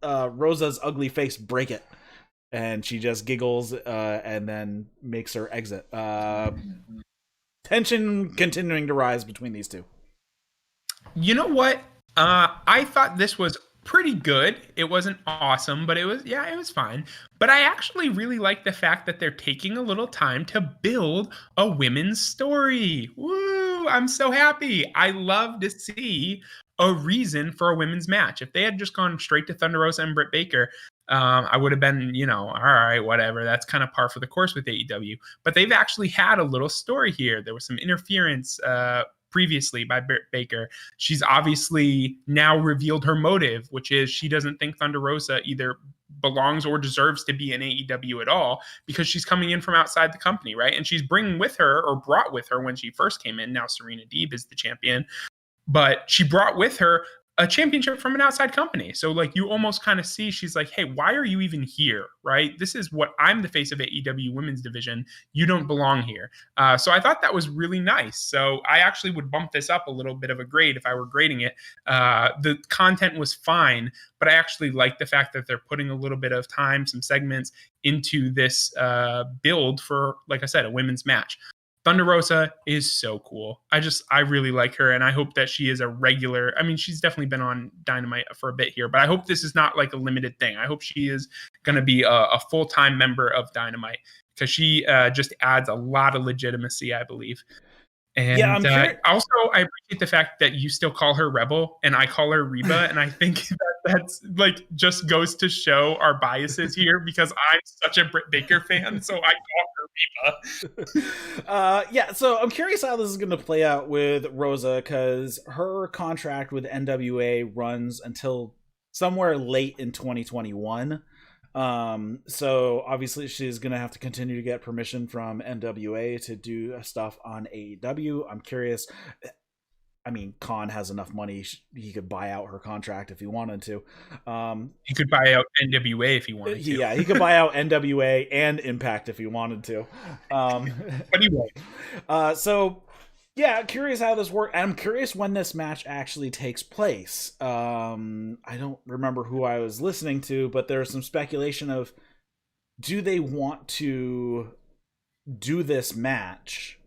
Rosa's ugly face break it?" And she just giggles and then makes her exit. Tension continuing to rise between these two. You know what? I thought this was pretty good. It wasn't awesome, but it was fine. But I actually really like the fact that they're taking a little time to build a women's story. Woo! I'm so happy. I love to see a reason for a women's match. If they had just gone straight to Thunder Rosa and Britt Baker, I would have been, all right, whatever. That's kind of par for the course with AEW. But they've actually had a little story here. There was some interference previously by Britt Baker. She's obviously now revealed her motive, which is she doesn't think Thunder Rosa either belongs or deserves to be in AEW at all because she's coming in from outside the company, right? And she's bringing with her, or brought with her when she first came in, now Serena Deeb is the champion, but she brought with her a championship from an outside company. So like you almost kind of see, she's like, hey, why are you even here? Right? This is what I'm the face of AEW women's division. You don't belong here. So I thought that was really nice. So I actually would bump this up a little bit of a grade if I were grading it. The content was fine, but I actually like the fact that they're putting a little bit of time, some segments into this build for, like I said, a women's match. Thunder Rosa is so cool. I really like her, and I hope that she is a regular. I mean, she's definitely been on Dynamite for a bit here, but I hope this is not like a limited thing. I hope she is going to be a full-time member of Dynamite because she just adds a lot of legitimacy, I believe. And yeah, also, I appreciate the fact that you still call her Rebel and I call her Reba. And I think that's like just goes to show our biases here because I'm such a Britt Baker fan. So I call her Reba. Yeah, so I'm curious how this is going to play out with Rosa because her contract with NWA runs until somewhere late in 2021. So obviously she's gonna have to continue to get permission from NWA to do stuff on AEW. I'm curious I mean, Khan has enough money; he could buy out her contract if he wanted to. He could buy out NWA if he wanted to. Yeah, he could buy out NWA and Impact if he wanted to. But he won't. So, yeah, curious how this works. I'm curious when this match actually takes place. I don't remember who I was listening to, but there's some speculation of, do they want to do this match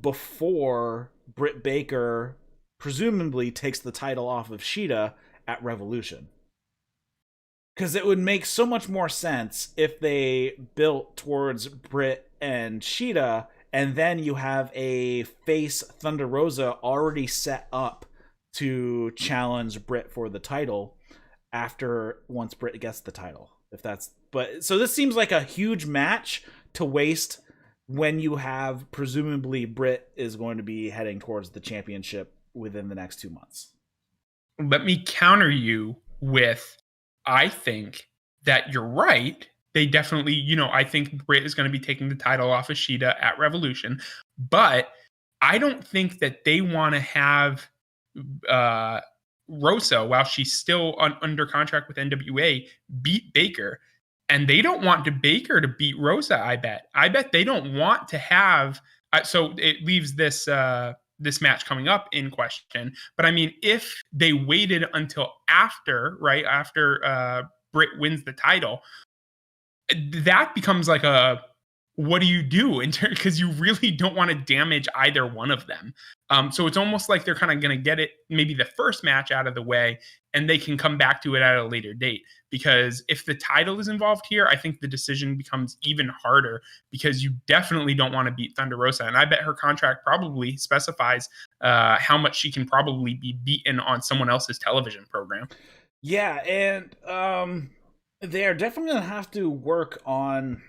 before Britt Baker presumably takes the title off of Shida at Revolution? Because it would make so much more sense if they built towards Britt and Shida, and then you have a face Thunder Rosa already set up to challenge Britt for the title once Britt gets the title. So this seems like a huge match to waste when you have presumably Britt is going to be heading towards the championship within the next 2 months. Let me counter you with, I think that you're right. They definitely, I think Britt is going to be taking the title off of Shida at Revolution, but I don't think that they want to have Rosa, while she's still under contract with NWA, beat Baker. And they don't want Baker to beat Rosa, I bet. I bet they don't want to have... so it leaves this match coming up in question. But I mean, if they waited until after Britt wins the title, that becomes like what do you do? Because you really don't want to damage either one of them. So it's almost like they're kind of going to get it, maybe the first match out of the way, and they can come back to it at a later date. Because if the title is involved here, I think the decision becomes even harder, because you definitely don't want to beat Thunder Rosa. And I bet her contract probably specifies how much she can probably be beaten on someone else's television program. Yeah, and they're definitely going to have to work on...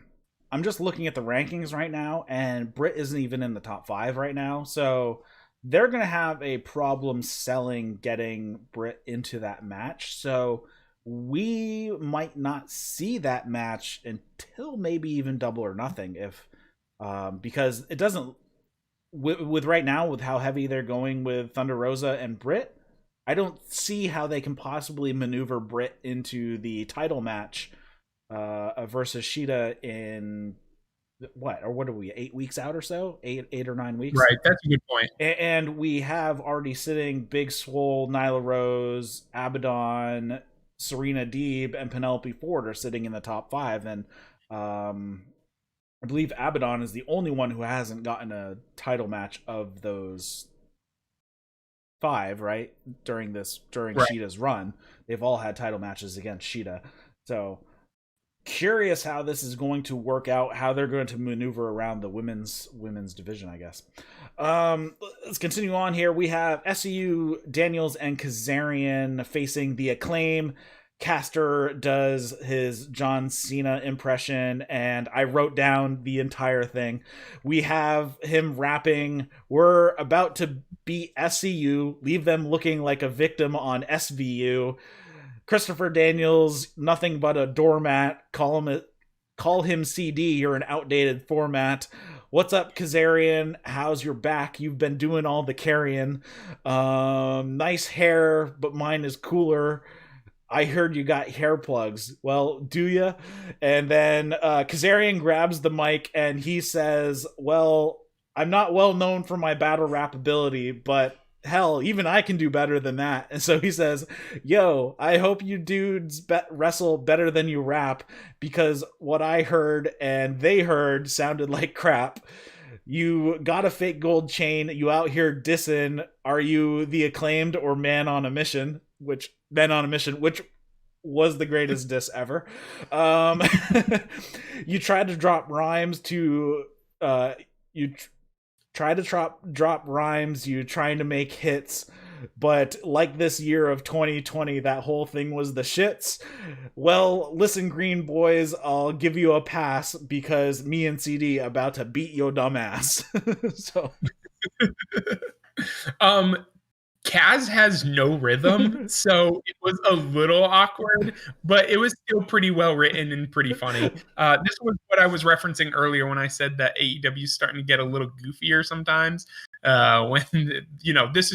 I'm just looking at the rankings right now, and Britt isn't even in the top 5 right now. So they're going to have a problem selling getting Britt into that match. So we might not see that match until maybe even Double or Nothing, because it doesn't... With right now, with how heavy they're going with Thunder Rosa and Britt, I don't see how they can possibly maneuver Britt into the title match versus Shida in what are we, 8 weeks out or so, 8 or 9 weeks, right? That's a good point. And we have already sitting Big Swole, Nyla Rose, Abaddon, Serena Deeb, and Penelope Ford are sitting in the top 5, and I believe Abaddon is the only one who hasn't gotten a title match of those 5, right? During right. Shida's run, they've all had title matches against Shida. So curious how this is going to work out, how they're going to maneuver around the women's division, I guess. Let's continue on here. We have SCU, Daniels, and Kazarian facing the Acclaim. Caster does his John Cena impression, and I wrote down the entire thing. We have him rapping, "We're about to beat SCU, leave them looking like a victim on SVU. Christopher Daniels, nothing but a doormat. Call him CD, you're an outdated format. What's up, Kazarian? How's your back? You've been doing all the carrying. Nice hair, but mine is cooler. I heard you got hair plugs. Well, do ya?" And then Kazarian grabs the mic and he says, "Well, I'm not well known for my battle rap ability, but hell, even I can do better than that." And so he says, "Yo, I hope you dudes wrestle better than you rap, because what I heard and they heard sounded like crap. You got a fake gold chain. You out here dissing. Are you the Acclaimed or Man on a Mission?" Which was the greatest diss ever. You tried to drop rhymes to drop rhymes, you trying to make hits, but like this year of 2020, that whole thing was the shits. Well, listen, Green Boys, I'll give you a pass, because me and CD about to beat your dumb ass. So Kaz has no rhythm, so it was a little awkward, but it was still pretty well written and pretty funny. This was what I was referencing earlier when I said that AEW is starting to get a little goofier sometimes. when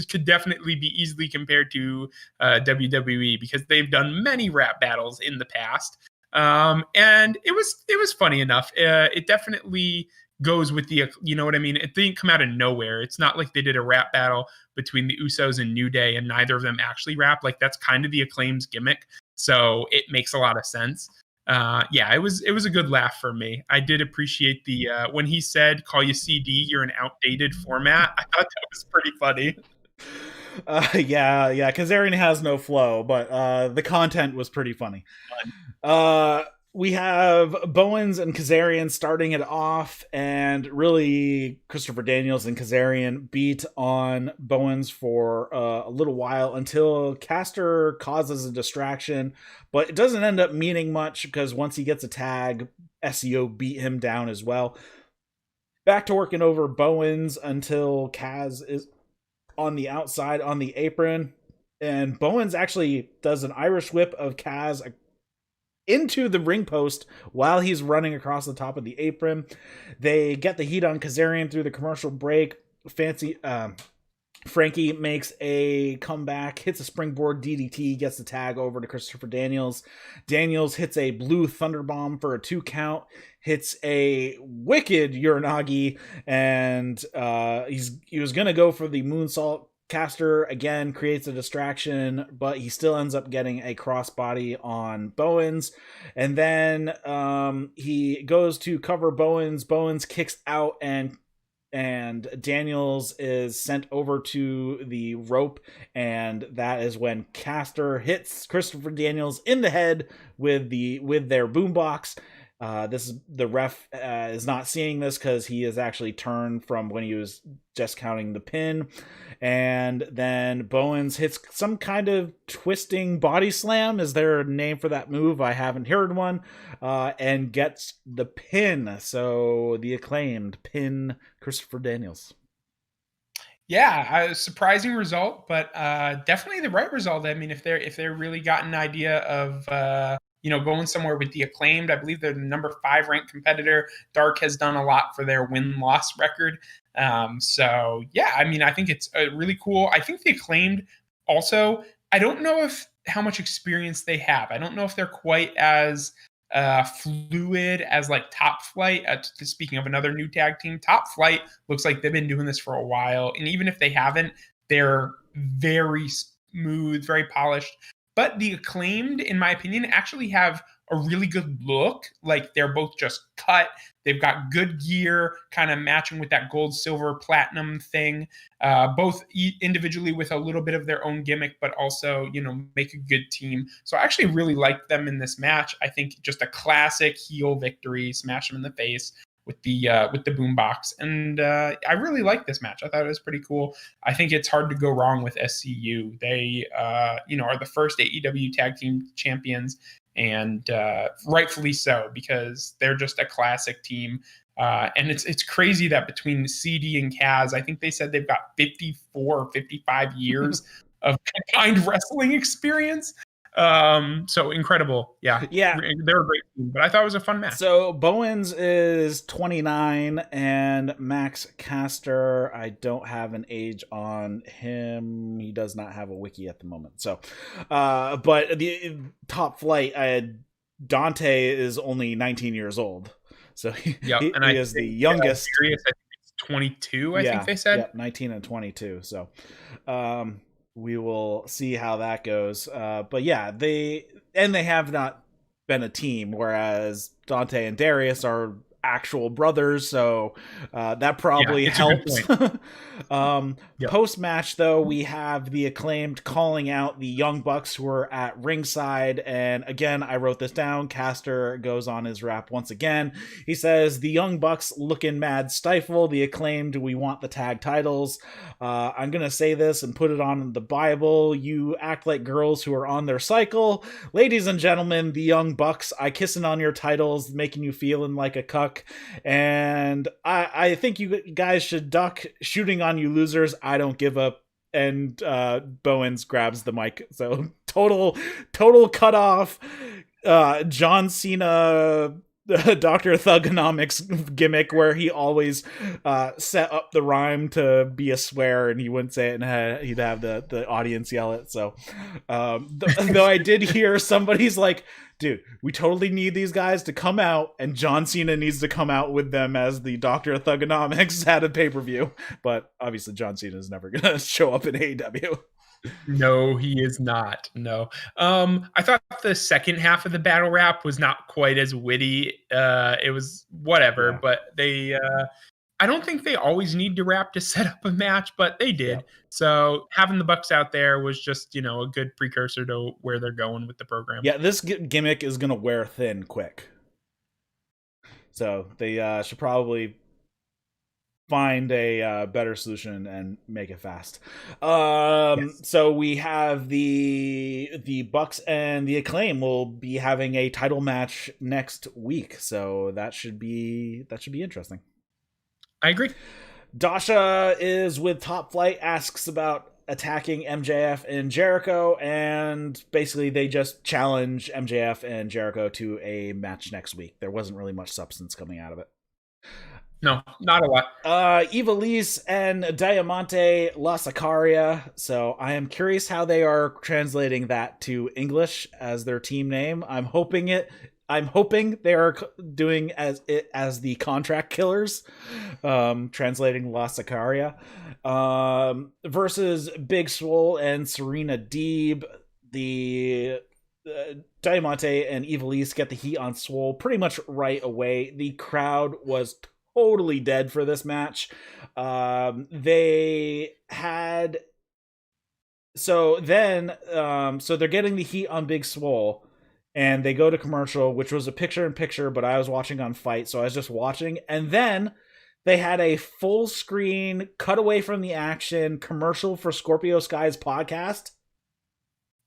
could definitely be easily compared to WWE, because they've done many rap battles in the past, and it was funny enough. It definitely goes with the, you know what I mean? It didn't come out of nowhere. It's not like they did a rap battle between the Usos and New Day and neither of them actually rap. Like, that's kind of the Acclaim's gimmick, so it makes a lot of sense. It was a good laugh for me. I did appreciate the when he said, "Call you CD, you're an outdated format." I thought that was pretty funny. Kazarian has no flow, but the content was pretty funny. We have Bowens and Kazarian starting it off, and really Christopher Daniels and Kazarian beat on Bowens for a little while until Caster causes a distraction, but it doesn't end up meaning much because once he gets a tag, SEO beat him down as well. Back to working over Bowens until Kaz is on the outside on the apron, and Bowens actually does an Irish whip of Kaz into the ring post while he's running across the top of the apron. They get the heat on Kazarian through the commercial break. Frankie makes a comeback, hits a springboard DDT, gets the tag over to Christopher Daniels. Daniels hits a blue thunderbomb for a 2 count, hits a wicked Uranagi, and he was going to go for the moonsault. Caster again creates a distraction, but he still ends up getting a crossbody on Bowens. And then he goes to cover Bowens. Bowens kicks out, and Daniels is sent over to the rope, and that is when Caster hits Christopher Daniels in the head with their boombox. The ref is not seeing this because he is actually turned from when he was just counting the pin. And then Bowens hits some kind of twisting body slam. Is there a name for that move? I haven't heard one. And gets the pin. So the Acclaimed pin Christopher Daniels. Yeah, a surprising result, but definitely the right result. I mean, if they're really got an idea of going somewhere with the Acclaimed, I believe they're the number 5 ranked competitor. Dark has done a lot for their win-loss record. So yeah, I mean, I think it's really cool. I think the Acclaimed also, I don't know how much experience they have. I don't know if they're quite as fluid as like Top Flight. Speaking of another new tag team, Top Flight looks like they've been doing this for a while. And even if they haven't, they're very smooth, very polished. But the Acclaimed, in my opinion, actually have a really good look. Like, they're both just cut. They've got good gear, kind of matching with that gold, silver, platinum thing. Both individually with a little bit of their own gimmick, but also, make a good team. So I actually really liked them in this match. I think just a classic heel victory, smash them in the face with the boombox, and I really like this match. I thought it was pretty cool. I think it's hard to go wrong with SCU. They are the first AEW tag team champions, and rightfully so, because they're just a classic team. And it's crazy that between CD and Kaz, I think they said they've got 54 or 55 years of combined wrestling experience. So incredible. Yeah. They're a great team, but I thought it was a fun match. So Bowens is 29 and Max Caster, I don't have an age on him. He does not have a wiki at the moment. So, but the Top Flight, Dante is only 19 years old. So he is the youngest. Darius, I think it's 22, I think they said. 19 and 22. So, we will see how that goes. But yeah, they have not been a team, whereas Dante and Darius are actual brothers, so that probably helps. Post-match, though, we have the Acclaimed calling out the Young Bucks who are at ringside, and again, I wrote this down. Caster goes on his rap once again. He says, the Young Bucks looking mad stifle, the Acclaimed, we want the tag titles. I'm gonna say this and put it on the Bible. You act like girls who are on their cycle. Ladies and gentlemen, the Young Bucks, I kissing on your titles, making you feeling like a cuck. And I think you guys should duck. Shooting on you losers, I don't give up. And Bowens grabs the mic. So total cut off. John Cena the Dr. Thugonomics gimmick where he always set up the rhyme to be a swear and he wouldn't say it and he'd have the audience yell it. So though I did hear somebody's like, dude, we totally need these guys to come out and John Cena needs to come out with them as the Dr. Thugonomics at a pay-per-view. But obviously John Cena is never going to show up in AEW. No, he is not. No. I thought the second half of the battle rap was not quite as witty. It was whatever, but they I don't think they always need to rap to set up a match, but they did. Yep. So having the Bucks out there was just, a good precursor to where they're going with the program. Yeah, this gimmick is going to wear thin quick. So they should probably find a better solution and make it fast. Yes. So we have the Bucks and the Acclaim will be having a title match next week. So that should be interesting. I agree. Dasha is with Top Flight, asks about attacking MJF and Jericho, and basically they just challenge MJF and Jericho to a match next week. There wasn't really much substance coming out of it. No, not a lot. Ivelisse and Diamante La Sicaria. So I am curious how they are translating that to English as their team name. I'm hoping they are doing as the Contract Killers, translating La Sicaria, versus Big Swole and Serena Deeb. The Diamante and Ivelisse get the heat on Swole pretty much right away. The crowd was totally dead for this match. They had so they're getting the heat on Big Swole, and they go to commercial, which was a picture-in-picture, but I was watching on Fight, so I was just watching, and then they had a full screen cut away from the action commercial for Scorpio Sky's podcast.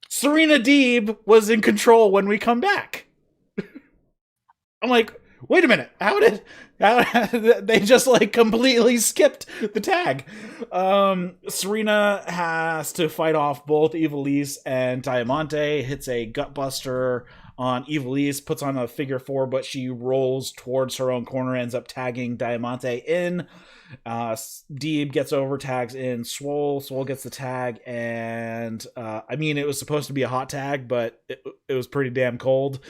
Serena Deeb was in control when we come back. I'm like, wait a minute, how they just completely skipped the tag. Serena has to fight off both Ivelisse and Diamante, hits a gutbuster on Ivelisse, puts on a figure four, but she rolls towards her own corner, ends up tagging Diamante in. Deeb gets over, tags in Swole gets the tag, and it was supposed to be a hot tag, but it was pretty damn cold.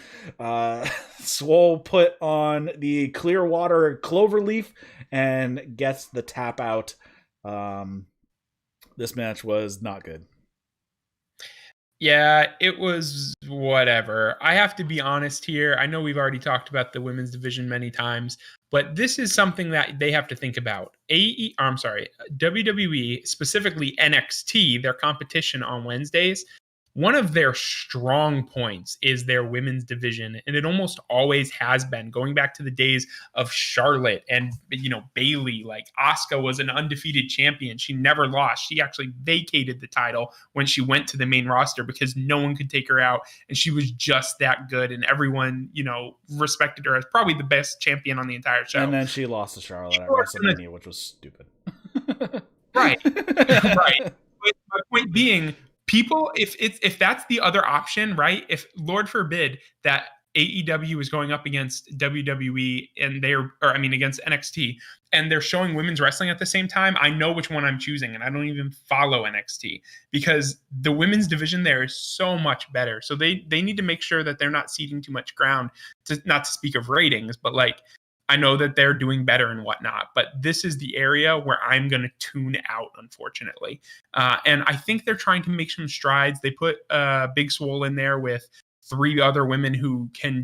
Swole put on the Clearwater Cloverleaf and gets the tap out. This match was not good. Yeah, it was whatever. I have to be honest here. I know we've already talked about the women's division many times, but this is something that they have to think about. WWE, specifically NXT, their competition on Wednesdays, one of their strong points is their women's division, and it almost always has been, going back to the days of Charlotte and Bayley. Like, Asuka was an undefeated champion. She never lost. She actually vacated the title when she went to the main roster because no one could take her out, and she was just that good, and everyone respected her as probably the best champion on the entire show. And then she lost to Charlotte at WrestleMania, which was stupid. Right. Right. But my point being, people, if that's the other option, right? If, Lord forbid, that AEW is going up against WWE and against NXT, and they're showing women's wrestling at the same time, I know which one I'm choosing, and I don't even follow NXT because the women's division there is so much better. So they need to make sure that they're not ceding too much ground, not to speak of ratings, but I know that they're doing better and whatnot, but this is the area where I'm going to tune out, unfortunately. And I think they're trying to make some strides. They put Big Swole in there with 3 other women who can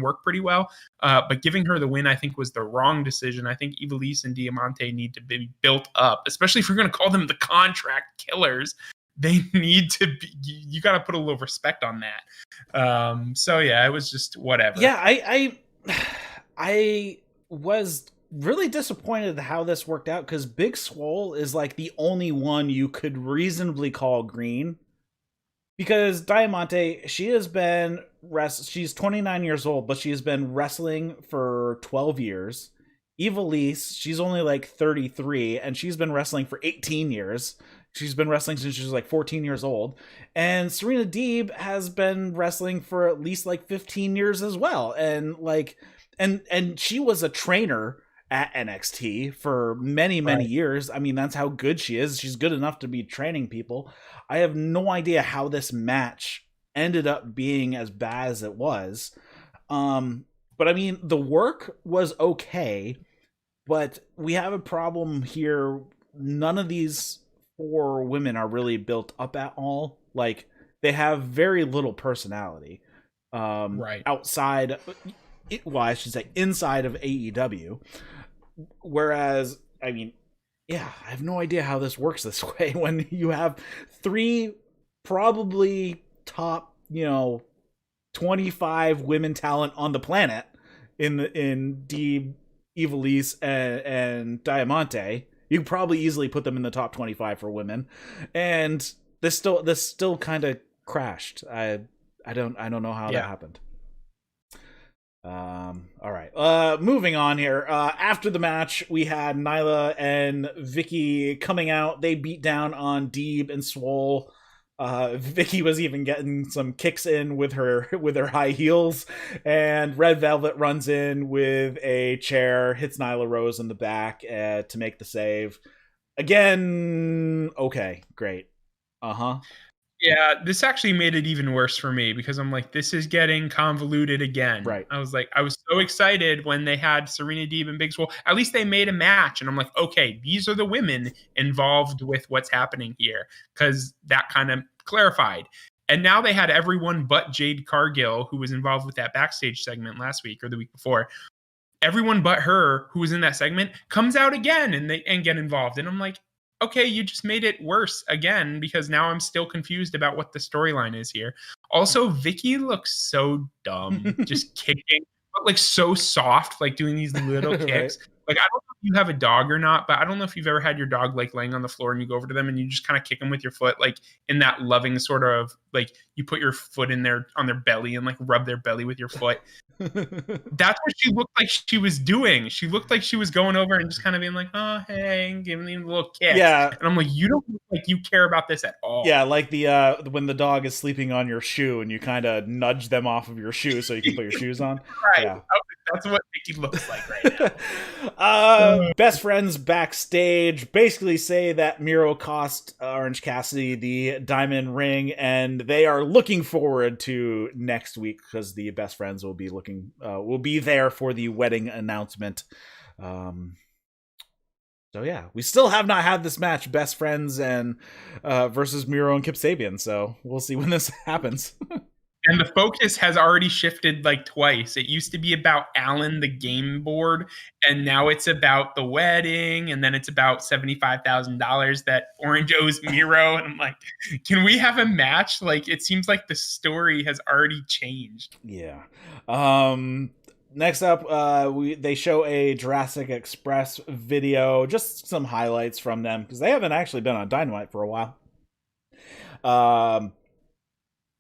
work pretty well. But giving her the win, I think, was the wrong decision. I think Ivelisse and Diamante need to be built up, especially if you're going to call them the Contract Killers. They need to be, you got to put a little respect on that. So yeah, it was just whatever. Yeah, I was really disappointed how this worked out because Big Swole is the only one you could reasonably call green. Because Diamante, she's 29 years old, but she has been wrestling for 12 years. Ivelisse, she's only like 33, and she's been wrestling for 18 years. She's been wrestling since she was like 14 years old. And Serena Deeb has been wrestling for at least like 15 years as well. And like, and she was a trainer at NXT for many, many years. I mean, that's how good she is. She's good enough to be training people. I have no idea how this match ended up being as bad as it was. But I mean, the work was okay, but we have a problem here. None of these 4 women are really built up at all. Like, they have very little personality. Outside, well, I should say inside of AEW. Whereas, I mean, yeah, I have no idea how this works this way when you have 3 probably top, 25 women talent on the planet in Deeb, Ivelisse, and Diamante. You could probably easily put them in the top 25 for women, and this still kind of crashed. I don't know how that happened. All right. Moving on here. After the match, we had Nyla and Vicky coming out. They beat down on Deeb and Swole. Vicky was even getting some kicks in with her high heels, and Red Velvet runs in with a chair, hits Nyla Rose in the back to make the save. Again, okay, great. Yeah, this actually made it even worse for me because I'm like, this is getting convoluted again. Right. I was so excited when they had Serena Deeb and Big Swole. At least they made a match. And I'm like, okay, these are the women involved with what's happening here, because that kind of clarified. And now they had everyone but Jade Cargill, who was involved with that backstage segment last week or the week before. Everyone but her who was in that segment comes out again and get involved. And I'm like, okay, you just made it worse again, because now I'm still confused about what the storyline is here. Also, Vicky looks so dumb, just kicking, but like so soft, like doing these little kicks. Right. Like, I don't know if you have a dog or not, but I don't know if you've ever had your dog like laying on the floor and you go over to them and you just kind of kick them with your foot, like in that loving sort of, like you put your foot in there on their belly and like rub their belly with your foot. That's what she looked like she was doing. She looked like she was going over and just kind of being like, oh, hey, and giving them a little kick. Yeah. And I'm like, you don't look like you care about this at all. Yeah, like the when the dog is sleeping on your shoe and you kind of nudge them off of your shoe so you can put your shoes on. Right. Yeah. That's what Vicky looks like right now. Best friends backstage basically say that Miro cost Orange Cassidy the diamond ring, and they are looking forward to next week because the best friends will be there for the wedding announcement. So yeah, we still have not had this match, best friends and versus Miro and Kip Sabian. So we'll see when this happens. And the focus has already shifted like twice. It used to be about Alan, the game board, and now it's about the wedding, and then it's about $75,000 that Orange owes Miro. And I'm like, can we have a match? Like, it seems like the story has already changed. Yeah. Next up, they show a Jurassic Express video, just some highlights from them, because they haven't actually been on Dynamite for a while.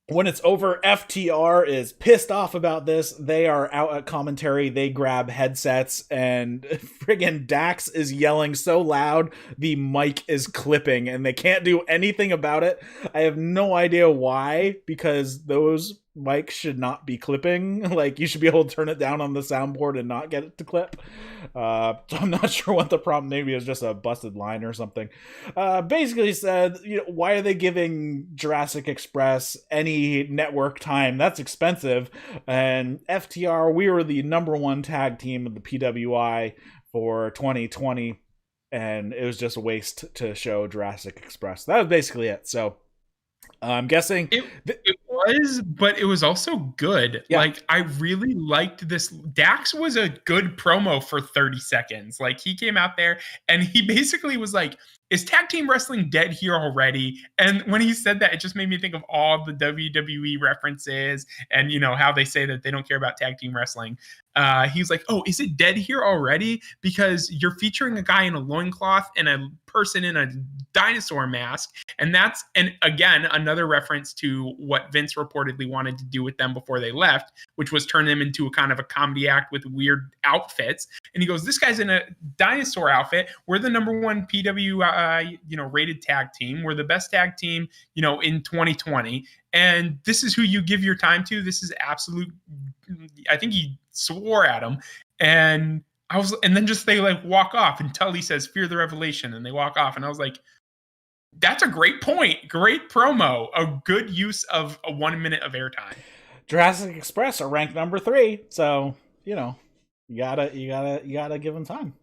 When it's over, FTR is pissed off about this. They are out at commentary. They grab headsets, and friggin' Dax is yelling so loud the mic is clipping, and they can't do anything about it. I have no idea why, because those mics should not be clipping. Like, you should be able to turn it down on the soundboard and not get it to clip. So I'm not sure what the problem. Maybe it's just a busted line or something. Basically said, why are they giving Jurassic Express any network time? That's expensive. And FTR, we were the #1 tag team of the PWI for 2020, and it was just a waste to show Jurassic Express. That was basically it. So I'm guessing it was, but it was also good. Yeah. Like, I really liked this. Dax was a good promo for 30 seconds. Like, he came out there and he basically was like, is tag team wrestling dead here already? And when he said that, it just made me think of all the WWE references and, how they say that they don't care about tag team wrestling. He's like, oh, is it dead here already? Because you're featuring a guy in a loincloth and a person in a dinosaur mask. And that's, and again, another reference to what Vince reportedly wanted to do with them before they left, which was turn them into a kind of a comedy act with weird outfits. And he goes, this guy's in a dinosaur outfit. We're the number one PW, rated tag team. We're the best tag team, in 2020. And this is who you give your time to. This is absolute. I think he swore at him. And then just they like walk off until he says, fear the revelation. And they walk off. And I was like, that's a great point. Great promo. A good use of a 1 minute of airtime. Jurassic Express are ranked number 3. So, you gotta give them time.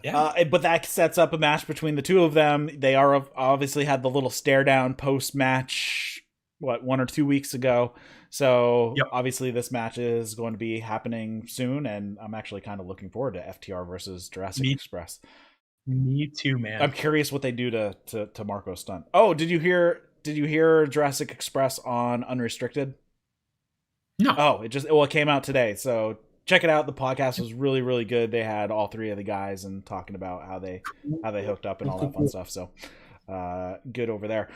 Yeah. But that sets up a match between the two of them. They are obviously had the little stare down post match, 1 or 2 weeks ago. So Obviously this match is going to be happening soon, and I'm actually kind of looking forward to FTR versus Jurassic Express. Me too, man. I'm curious what they do to Marco Stunt. Oh, did you hear Jurassic Express on Unrestricted? No. Oh, it came out today. So check it out. The podcast was really, really good. They had all 3 of the guys and talking about how they hooked up and all that fun stuff. So good over there.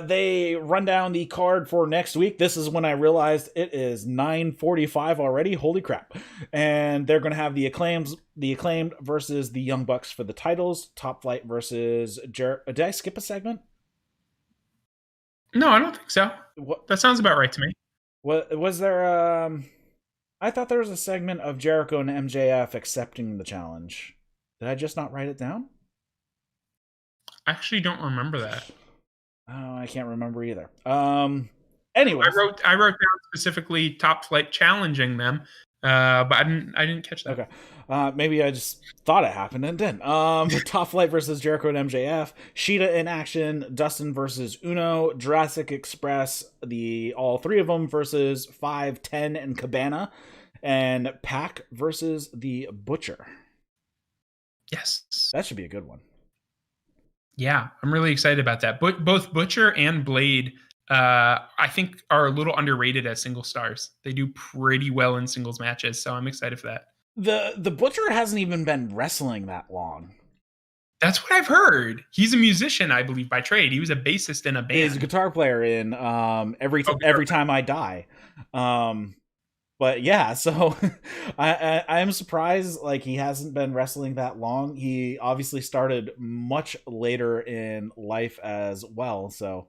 They run down the card for next week. This is when I realized it is 9:45 already. Holy crap. And they're going to have the Acclaimed versus the Young Bucks for the titles. Top Flight versus Did I skip a segment? No, I don't think so. That sounds about right to me. What was there? I thought there was a segment of Jericho and MJF accepting the challenge. Did I just not write it down? I actually don't remember that. Oh, I can't remember either. Anyway, I wrote down specifically Top Flight challenging them, but I didn't catch that. Okay, maybe I just thought it happened and didn't. Top Flight versus Jericho and MJF, Sheeta in action, Dustin versus Uno, Jurassic Express, all 3 of them versus 5, 10, and Cabana, and Pac versus the Butcher. Yes, that should be a good one. Yeah, I'm really excited about that. But both Butcher and Blade, I think, are a little underrated as single stars. They do pretty well in singles matches, so I'm excited for that. The Butcher hasn't even been wrestling that long. That's what I've heard. He's a musician, I believe, by trade. He was a bassist in a band. He's a guitar player in Every Time I Die. But yeah, so I'm surprised like he hasn't been wrestling that long. He obviously started much later in life as well. So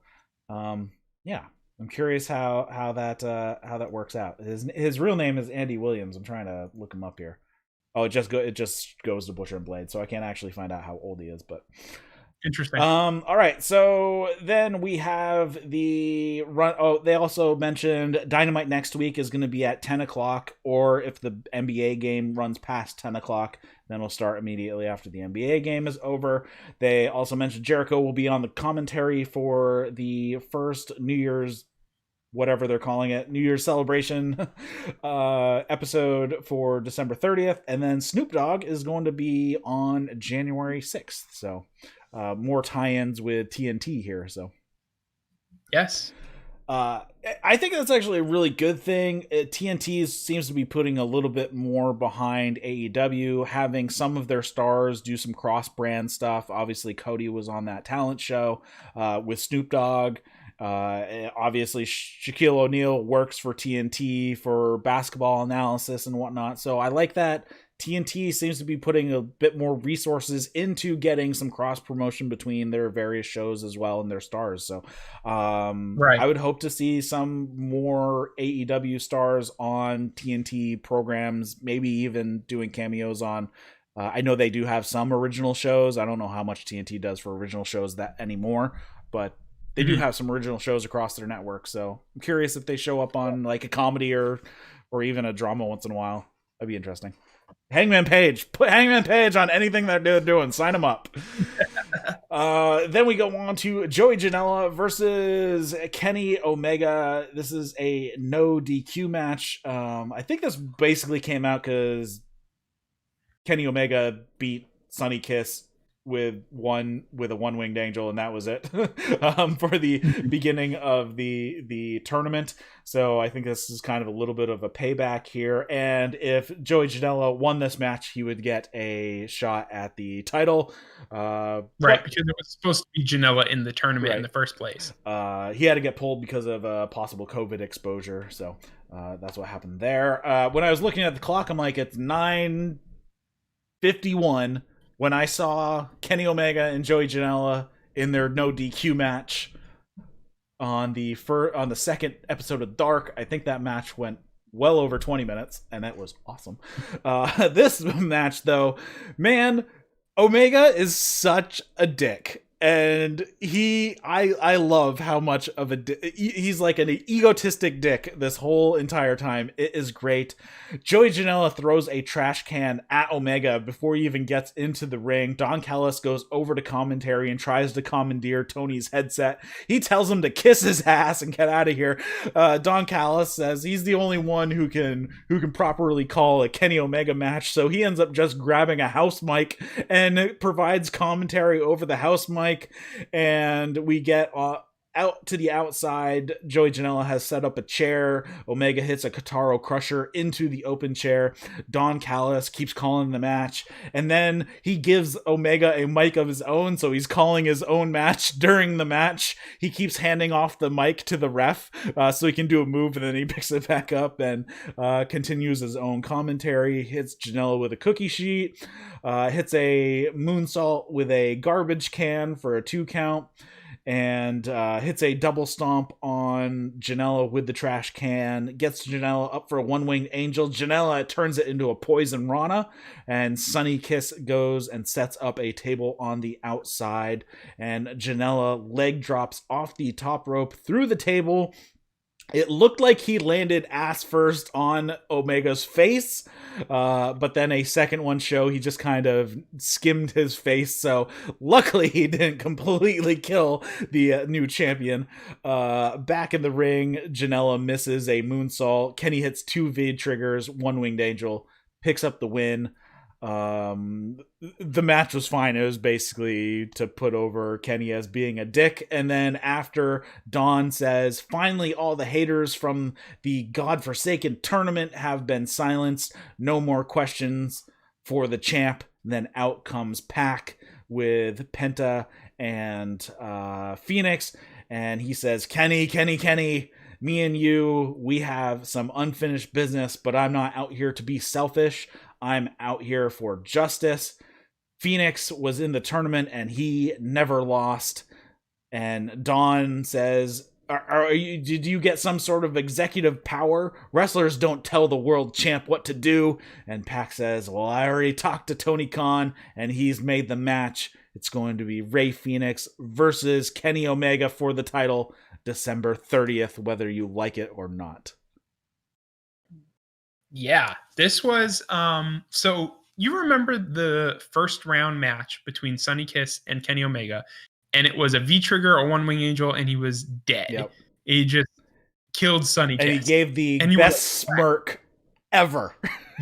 yeah, I'm curious how that works out. His real name is Andy Williams. I'm trying to look him up here. Oh, it just goes to Butcher and Blade, so I can't actually find out how old he is, but interesting. All right, so then we have the run. Oh, they also mentioned Dynamite next week is going to be at 10 o'clock, or if the NBA game runs past 10 o'clock, then we'll start immediately after the NBA game is over. They also mentioned Jericho will be on the commentary for the first New Year's, whatever they're calling it, New Year's celebration episode for December 30th. And then Snoop Dogg is going to be on January 6th. So more tie-ins with TNT here. So yes, I think that's actually a really good thing. TNT seems to be putting a little bit more behind AEW, having some of their stars do some cross-brand stuff. Obviously, Cody was on that talent show with Snoop Dogg. Obviously, Shaquille O'Neal works for TNT for basketball analysis and whatnot. So I like that TNT seems to be putting a bit more resources into getting some cross promotion between their various shows as well and their stars. So right. I would hope to see some more AEW stars on TNT programs, maybe even doing cameos on. I know they do have some original shows. I don't know how much TNT does for original shows that anymore, but they do have some original shows across their network. So I'm curious if they show up on like a comedy or even a drama once in a while. That'd be interesting. Hangman Page. Put Hangman Page on anything they're doing. Sign him up. Then we go on to Joey Janela versus Kenny Omega. This is a no DQ match. I think this basically came out because Kenny Omega beat Sonny Kiss with a one-winged angel, and that was it for the beginning of the tournament. So I think this is kind of a little bit of a payback here. And if Joey Janela won this match, he would get a shot at the title. Right, because it was supposed to be Janela in the tournament in the first place. He had to get pulled because of possible COVID exposure. So that's what happened there. When I was looking at the clock, I'm like, it's 9:51. When I saw Kenny Omega and Joey Janela in their no DQ match on the second episode of Dark, I think that match went well over 20 minutes, and that was awesome. This match, though, man, Omega is such a dick. And I love how much of he's like an egotistic dick this whole entire time. It is great. Joey Janela throws a trash can at Omega before he even gets into the ring. Don Callis goes over to commentary and tries to commandeer Tony's headset. He tells him to kiss his ass and get out of here. Don Callis says he's the only one who can properly call a Kenny Omega match, so he ends up just grabbing a house mic and provides commentary over the house mic. And we get out to the outside. Joey Janela has set up a chair. Omega hits a Kotaro Crusher into the open chair. Don Callis keeps calling the match, and then he gives Omega a mic of his own, so he's calling his own match during the match. He keeps handing off the mic to the ref so he can do a move, and then he picks it back up and continues his own commentary. Hits Janela with a cookie sheet, hits a moonsault with a garbage can for a 2 count, and hits a double stomp on Janela with the trash can, gets Janela up for a one-winged angel. Janela turns it into a poison Rana, and Sunny Kiss goes and sets up a table on the outside, and Janela leg drops off the top rope through the table. It looked like he landed ass first on Omega's face, but then a second one show, he just kind of skimmed his face, so luckily he didn't completely kill the new champion. Back in the ring, Janela misses a moonsault. Kenny hits 2 V triggers, one-winged angel, picks up the win. The match was fine. It was basically to put over Kenny as being a dick. And then after, Don says, finally all the haters from the godforsaken tournament have been silenced. No more questions for the champ. Then out comes Pac with Penta and Phoenix. And he says, Kenny, me and you, we have some unfinished business, but I'm not out here to be selfish. I'm out here for justice. Phoenix was in the tournament and he never lost. And Don says, did you get some sort of executive power? Wrestlers don't tell the world champ what to do. And Pac says, well, I already talked to Tony Khan and he's made the match. It's going to be Rey Fenix versus Kenny Omega for the title December 30th, whether you like it or not. Yeah, this was so you remember the first round match between Sunny Kiss and Kenny Omega, and it was a V trigger, a one wing angel, and he was dead. Yep. He just killed Sunny Kiss. And he gave the best smirk ever.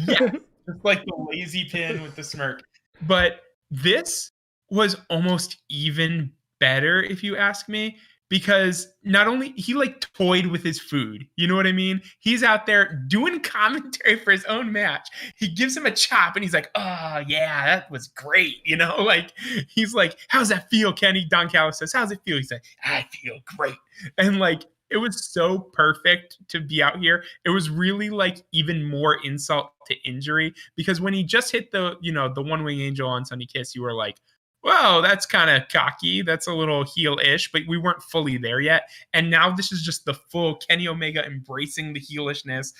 Yeah, just like the lazy pin with the smirk. But this was almost even better, if you ask me. Because not only he like toyed with his food, you know what I mean? He's out there doing commentary for his own match. He gives him a chop and he's like, oh yeah, that was great. You know, like he's like, how's that feel, Kenny? Don Callis says, how's it feel? He's like, I feel great. And like, it was so perfect to be out here. It was really like even more insult to injury, because when he just hit the, you know, the one wing angel on Sunny Kiss, you were like, whoa, that's kind of cocky. That's a little heel-ish, but we weren't fully there yet. And now this is just the full Kenny Omega embracing the heelishness,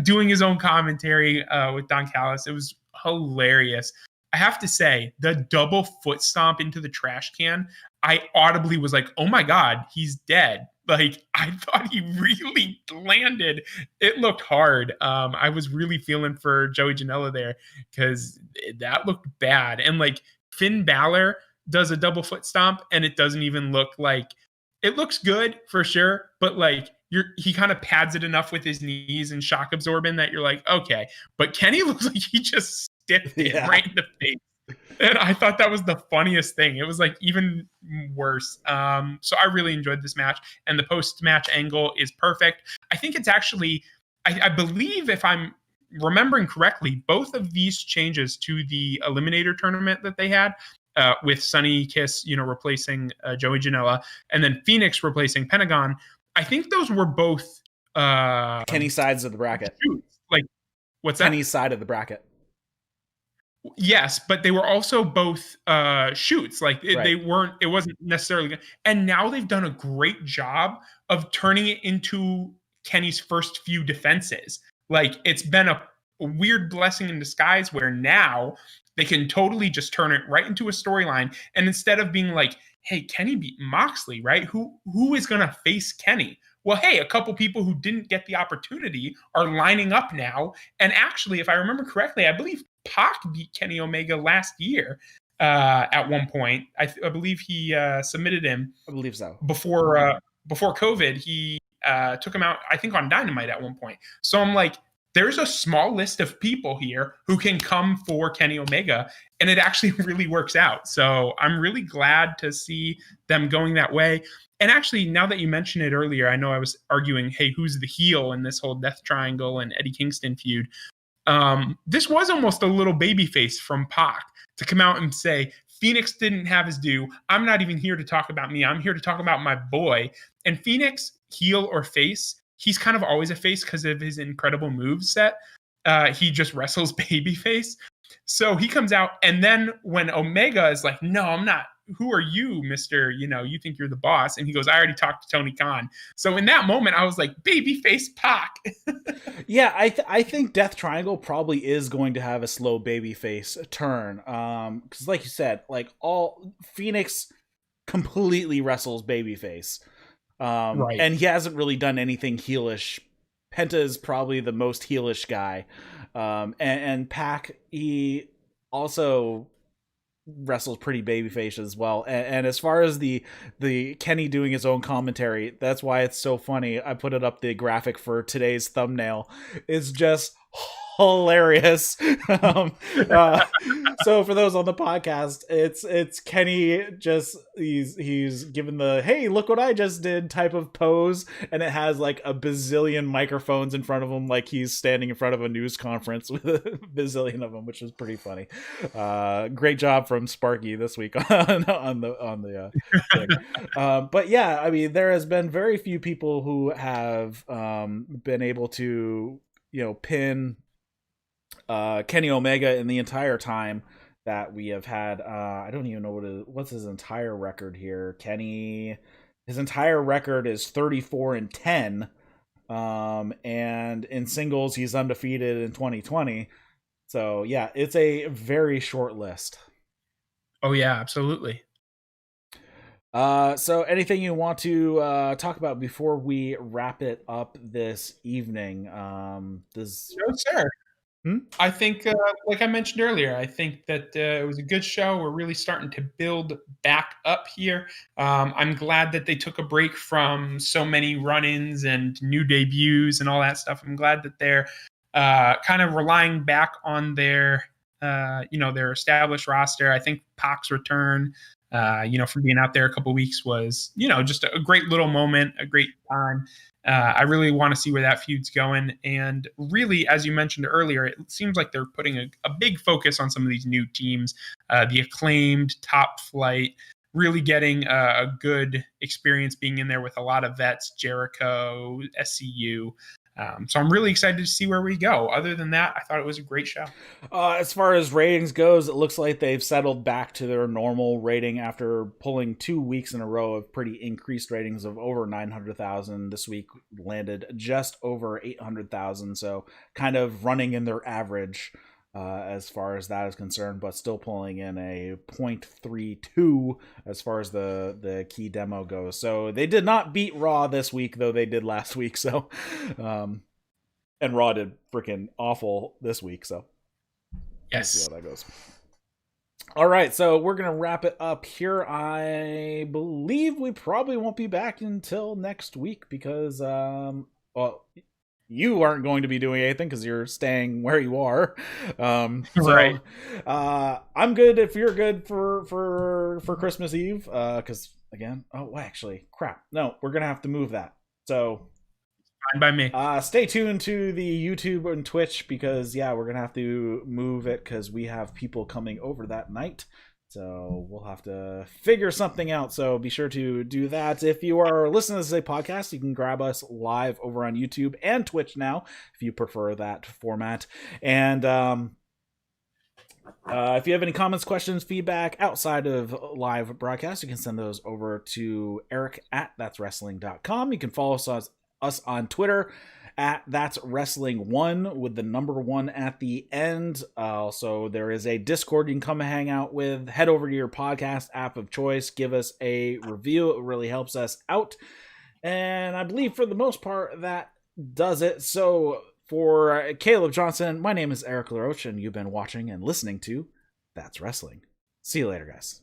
doing his own commentary with Don Callis. It was hilarious. I have to say, the double foot stomp into the trash can, I audibly was like, oh my God, he's dead. Like, I thought he really landed. It looked hard. I was really feeling for Joey Janela there because that looked bad. And like, Finn Balor does a double foot stomp and it doesn't even look like it looks good for sure, but like he kind of pads it enough with his knees and shock absorbing that you're like, okay. But Kenny looks like he just stiffed it right in the face. And I thought that was the funniest thing. It was like even worse. So I really enjoyed this match, and the post-match angle is perfect. I think it's actually, I believe if I'm remembering correctly, both of these changes to the Eliminator tournament that they had, with Sonny Kiss, replacing Joey Janela, and then Phoenix replacing Pentagon. I think those were both Kenny sides of the bracket. Like, what's Kenny's that? side of the bracket. Yes, but they were also both shoots. Like they weren't. It wasn't necessarily. And now they've done a great job of turning it into Kenny's first few defenses. Like it's been a weird blessing in disguise where now they can totally just turn it right into a storyline. And instead of being like, "Hey, Kenny beat Moxley, right? Who is going to face Kenny?" Well, hey, a couple people who didn't get the opportunity are lining up now. And actually, if I remember correctly, I believe Pac beat Kenny Omega last year at one point. I believe he submitted him. I believe so. Before COVID, he took him out, I think, on Dynamite at one point. So I'm like, there's a small list of people here who can come for Kenny Omega, and it actually really works out. So I'm really glad to see them going that way. And actually, now that you mentioned it earlier, I know I was arguing, hey, who's the heel in this whole Death Triangle and Eddie Kingston feud? This was almost a little babyface from Pac to come out and say, Phoenix didn't have his due. I'm not even here to talk about me. I'm here to talk about my boy. And Phoenix, heel or face, he's kind of always a face because of his incredible move set. He just wrestles babyface. So he comes out, and then when Omega is like, no, I'm not. Who are you, Mr. You think you're the boss? And he goes, I already talked to Tony Khan. So in that moment, I was like, babyface Pac. Yeah, I think Death Triangle probably is going to have a slow babyface turn. Because like you said, like all Phoenix completely wrestles babyface. Right. And he hasn't really done anything heelish. Penta is probably the most heelish guy. And Pac, he also wrestles pretty babyface as well. And as far as the Kenny doing his own commentary, that's why it's so funny. I put it up, the graphic for today's thumbnail. It's just hilarious. So for those on the podcast, it's Kenny just he's given the hey, look what I just did type of pose, and it has like a bazillion microphones in front of him, like he's standing in front of a news conference with a bazillion of them, which is pretty funny. Great job from Sparky this week on the thing. But yeah, I mean, there has been very few people who have been able to pin Kenny Omega in the entire time that we have had. I don't even know what's his entire record here. Kenny, his entire record is 34-10, and in singles he's undefeated in 2020. So yeah, it's a very short list. Oh yeah, absolutely. So anything you want to talk about before we wrap it up this evening? No, sir. I think, like I mentioned earlier, I think that it was a good show. We're really starting to build back up here. I'm glad that they took a break from so many run-ins and new debuts and all that stuff. I'm glad that they're kind of relying back on their established roster. I think Pac's return, from being out there a couple of weeks was, just a great little moment, a great time. I really want to see where that feud's going. And really, as you mentioned earlier, it seems like they're putting a big focus on some of these new teams, the Acclaimed, Top Flight, really getting a good experience being in there with a lot of vets, Jericho, SCU. So I'm really excited to see where we go. Other than that, I thought it was a great show. As far as ratings goes, it looks like they've settled back to their normal rating after pulling 2 weeks in a row of pretty increased ratings of over 900,000. This week landed just over 800,000, so kind of running in their average as far as that is concerned, but still pulling in a 0.32 as far as the key demo goes. So they did not beat Raw this week, though they did last week. So, and Raw did freaking awful this week. So yes, see how that goes. All right, so we're gonna wrap it up here. I believe we probably won't be back until next week because you aren't going to be doing anything because you're staying where you are. Right. I'm good if you're good for Christmas Eve. Because again, actually, crap. No, we're gonna have to move that. So Fine by me. stay tuned to the YouTube and Twitch because we're gonna have to move it because we have people coming over that night. So we'll have to figure something out. So be sure to do that. If you are listening to this as a podcast, you can grab us live over on YouTube and Twitch now, if you prefer that format. And if you have any comments, questions, feedback outside of live broadcast, you can send those over to Eric at that'swrestling.com. You can follow us on Twitter at That's Wrestling 1 with the number 1 at the end. Also, there is a Discord you can come hang out with. Head over to your podcast app of choice. Give us a review. It really helps us out. And I believe for the most part that does it. So for Caleb Johnson, my name is Eric LaRoche, and you've been watching and listening to That's Wrestling. See you later, guys.